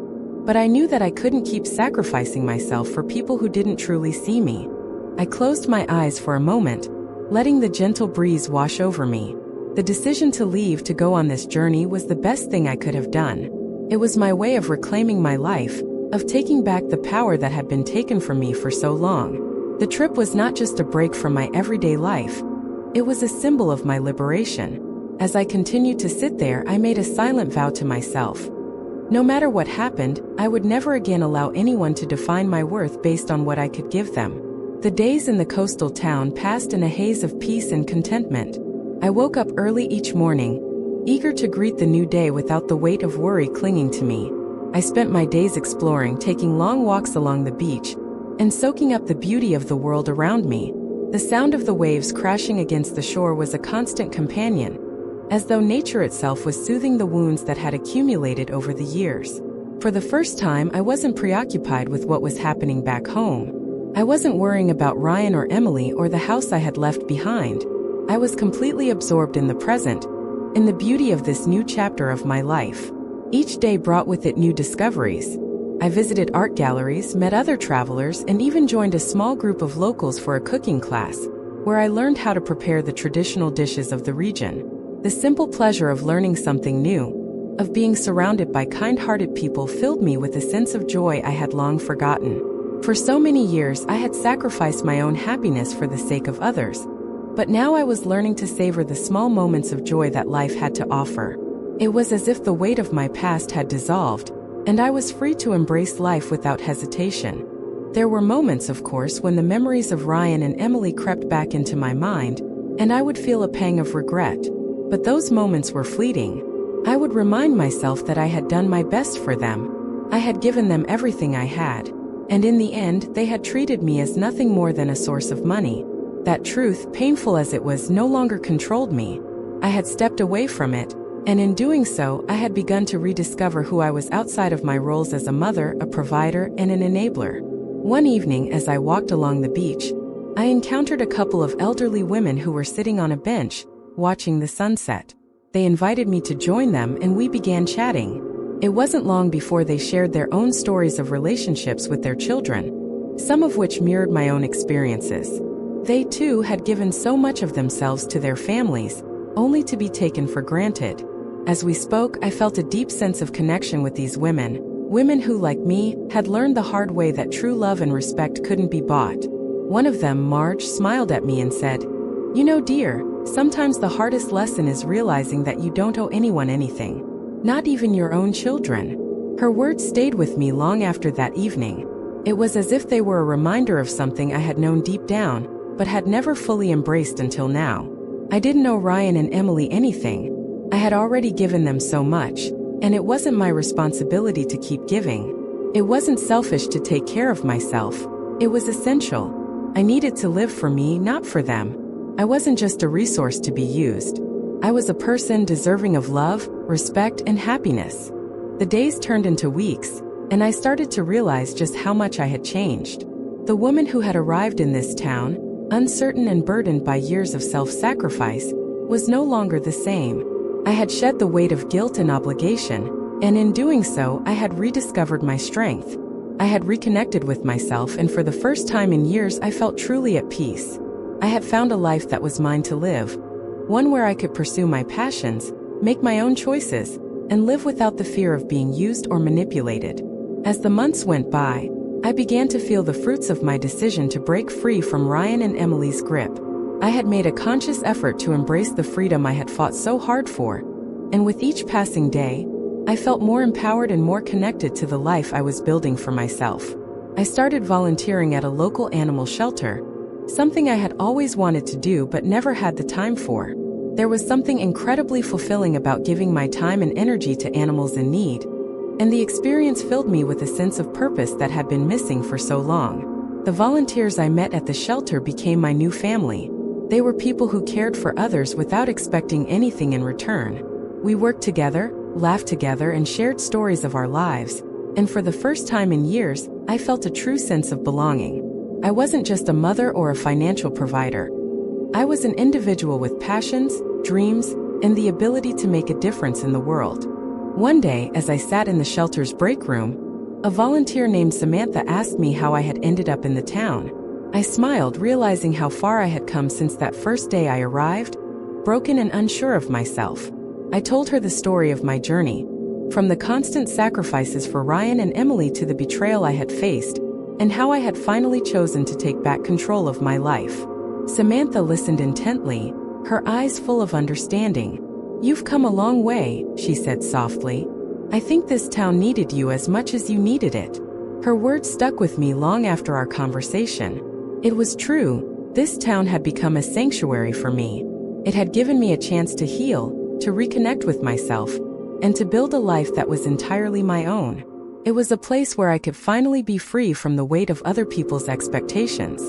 but I knew that I couldn't keep sacrificing myself for people who didn't truly see me. I closed my eyes for a moment, letting the gentle breeze wash over me. The decision to leave to go on this journey was the best thing I could have done. It was my way of reclaiming my life, of taking back the power that had been taken from me for so long. The trip was not just a break from my everyday life. It was a symbol of my liberation. As I continued to sit there, I made a silent vow to myself. No matter what happened, I would never again allow anyone to define my worth based on what I could give them. The days in the coastal town passed in a haze of peace and contentment. I woke up early each morning, eager to greet the new day without the weight of worry clinging to me. I spent my days exploring, taking long walks along the beach, and soaking up the beauty of the world around me. The sound of the waves crashing against the shore was a constant companion, as though nature itself was soothing the wounds that had accumulated over the years. For the first time, I wasn't preoccupied with what was happening back home. I wasn't worrying about Ryan or Emily or the house I had left behind. I was completely absorbed in the present, in the beauty of this new chapter of my life. Each day brought with it new discoveries. I visited art galleries, met other travelers, and even joined a small group of locals for a cooking class, where I learned how to prepare the traditional dishes of the region. The simple pleasure of learning something new, of being surrounded by kind-hearted people, filled me with a sense of joy I had long forgotten. For so many years, I had sacrificed my own happiness for the sake of others, but now I was learning to savor the small moments of joy that life had to offer. It was as if the weight of my past had dissolved, and I was free to embrace life without hesitation. There were moments, of course, when the memories of Ryan and Emily crept back into my mind, and I would feel a pang of regret. But those moments were fleeting. I would remind myself that I had done my best for them. I had given them everything I had, and in the end, they had treated me as nothing more than a source of money. That truth, painful as it was, no longer controlled me. I had stepped away from it, and in doing so, I had begun to rediscover who I was outside of my roles as a mother, a provider, and an enabler. One evening, as I walked along the beach, I encountered a couple of elderly women who were sitting on a bench, watching the sunset. They invited me to join them, and we began chatting. It wasn't long before they shared their own stories of relationships with their children, some of which mirrored my own experiences. They too had given so much of themselves to their families, only to be taken for granted. As we spoke, I felt a deep sense of connection with these women who, like me, had learned the hard way that true love and respect couldn't be bought. One of them, Marge, smiled at me and said, "You know, dear, sometimes the hardest lesson is realizing that you don't owe anyone anything, not even your own children." Her words stayed with me long after that evening. It was as if they were a reminder of something I had known deep down, but had never fully embraced until now. I didn't owe Ryan and Emily anything. I had already given them so much, and it wasn't my responsibility to keep giving. It wasn't selfish to take care of myself. It was essential. I needed to live for me, not for them. I wasn't just a resource to be used. I was a person deserving of love, respect, and happiness. The days turned into weeks, and I started to realize just how much I had changed. The woman who had arrived in this town, uncertain and burdened by years of self-sacrifice, was no longer the same. I had shed the weight of guilt and obligation, and in doing so, I had rediscovered my strength. I had reconnected with myself, and for the first time in years, I felt truly at peace. I had found a life that was mine to live, one where I could pursue my passions, make my own choices, and live without the fear of being used or manipulated. As the months went by, I began to feel the fruits of my decision to break free from Ryan and Emily's grip. I had made a conscious effort to embrace the freedom I had fought so hard for, and with each passing day, I felt more empowered and more connected to the life I was building for myself. I started volunteering at a local animal shelter, something I had always wanted to do but never had the time for. There was something incredibly fulfilling about giving my time and energy to animals in need, and the experience filled me with a sense of purpose that had been missing for so long. The volunteers I met at the shelter became my new family. They were people who cared for others without expecting anything in return. We worked together, laughed together, and shared stories of our lives, and for the first time in years, I felt a true sense of belonging. I wasn't just a mother or a financial provider. I was an individual with passions, dreams, and the ability to make a difference in the world. One day, as I sat in the shelter's break room, a volunteer named Samantha asked me how I had ended up in the town. I smiled, realizing how far I had come since that first day I arrived, broken and unsure of myself. I told her the story of my journey, from the constant sacrifices for Ryan and Emily to the betrayal I had faced, and how I had finally chosen to take back control of my life. Samantha listened intently, her eyes full of understanding. "You've come a long way," she said softly. "I think this town needed you as much as you needed it." Her words stuck with me long after our conversation. It was true, this town had become a sanctuary for me. It had given me a chance to heal, to reconnect with myself, and to build a life that was entirely my own. It was a place where I could finally be free from the weight of other people's expectations.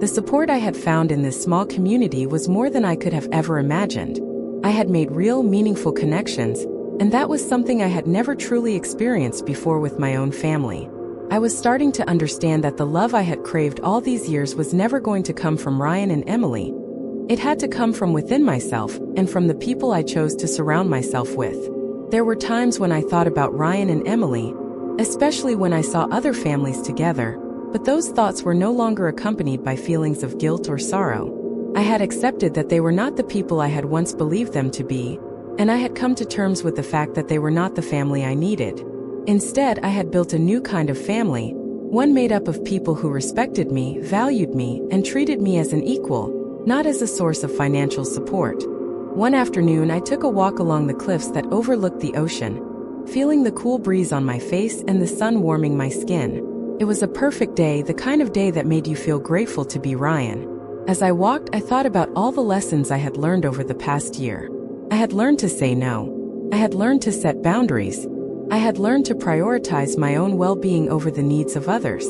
The support I had found in this small community was more than I could have ever imagined. I had made real, meaningful connections, and that was something I had never truly experienced before with my own family. I was starting to understand that the love I had craved all these years was never going to come from Ryan and Emily. It had to come from within myself and from the people I chose to surround myself with. There were times when I thought about Ryan and Emily, especially when I saw other families together, but those thoughts were no longer accompanied by feelings of guilt or sorrow. I had accepted that they were not the people I had once believed them to be, and I had come to terms with the fact that they were not the family I needed. Instead, I had built a new kind of family, one made up of people who respected me, valued me, and treated me as an equal, not as a source of financial support. One afternoon, I took a walk along the cliffs that overlooked the ocean, feeling the cool breeze on my face and the sun warming my skin. It was a perfect day, the kind of day that made you feel grateful to be Ryan. As I walked, I thought about all the lessons I had learned over the past year. I had learned to say no. I had learned to set boundaries. I had learned to prioritize my own well-being over the needs of others.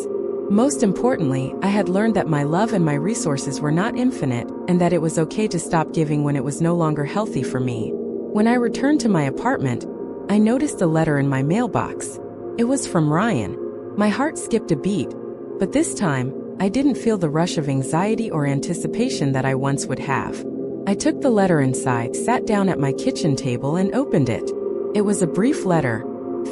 Most importantly, I had learned that my love and my resources were not infinite, and that it was okay to stop giving when it was no longer healthy for me. When I returned to my apartment, I noticed a letter in my mailbox. It was from Ryan. My heart skipped a beat, but this time, I didn't feel the rush of anxiety or anticipation that I once would have. I took the letter inside, sat down at my kitchen table, and opened it. It was a brief letter,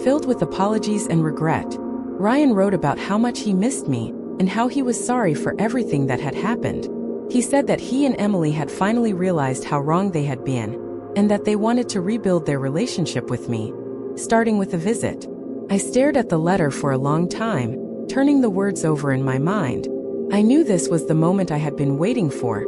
filled with apologies and regret. Ryan wrote about how much he missed me, and how he was sorry for everything that had happened. He said that he and Emily had finally realized how wrong they had been, and that they wanted to rebuild their relationship with me, starting with a visit. I stared at the letter for a long time, turning the words over in my mind. I knew this was the moment I had been waiting for.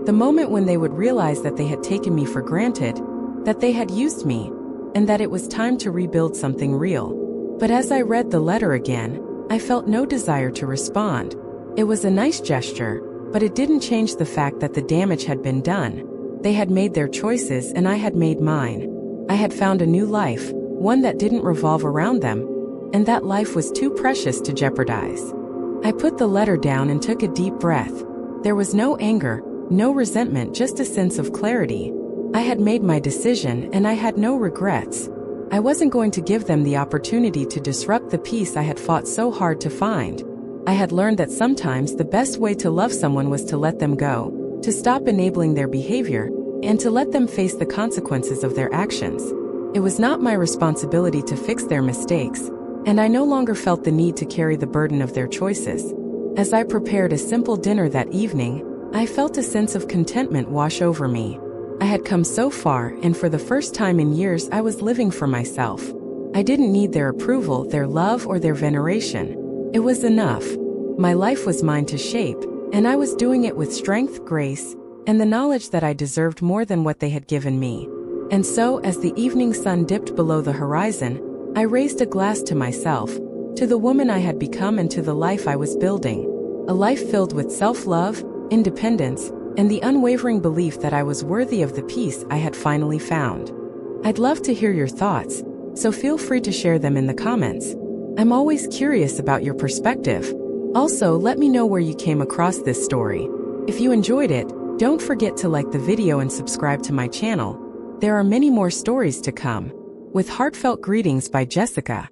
The moment when they would realize that they had taken me for granted, that they had used me, and that it was time to rebuild something real. But as I read the letter again, I felt no desire to respond. It was a nice gesture, but it didn't change the fact that the damage had been done. They had made their choices and I had made mine. I had found a new life, one that didn't revolve around them, and that life was too precious to jeopardize. I put the letter down and took a deep breath. There was no anger, no resentment, just a sense of clarity. I had made my decision and I had no regrets. I wasn't going to give them the opportunity to disrupt the peace I had fought so hard to find. I had learned that sometimes the best way to love someone was to let them go, to stop enabling their behavior, and to let them face the consequences of their actions. It was not my responsibility to fix their mistakes, and I no longer felt the need to carry the burden of their choices. As I prepared a simple dinner that evening, I felt a sense of contentment wash over me. I had come so far, and for the first time in years I was living for myself. I didn't need their approval, their love, or their veneration. It was enough. My life was mine to shape, and I was doing it with strength, grace, and the knowledge that I deserved more than what they had given me. And so, as the evening sun dipped below the horizon, I raised a glass to myself, to the woman I had become and to the life I was building. A life filled with self-love, independence, and the unwavering belief that I was worthy of the peace I had finally found. I'd love to hear your thoughts, so feel free to share them in the comments. I'm always curious about your perspective. Also, let me know where you came across this story. If you enjoyed it, don't forget to like the video and subscribe to my channel. There are many more stories to come. With heartfelt greetings by Jessica.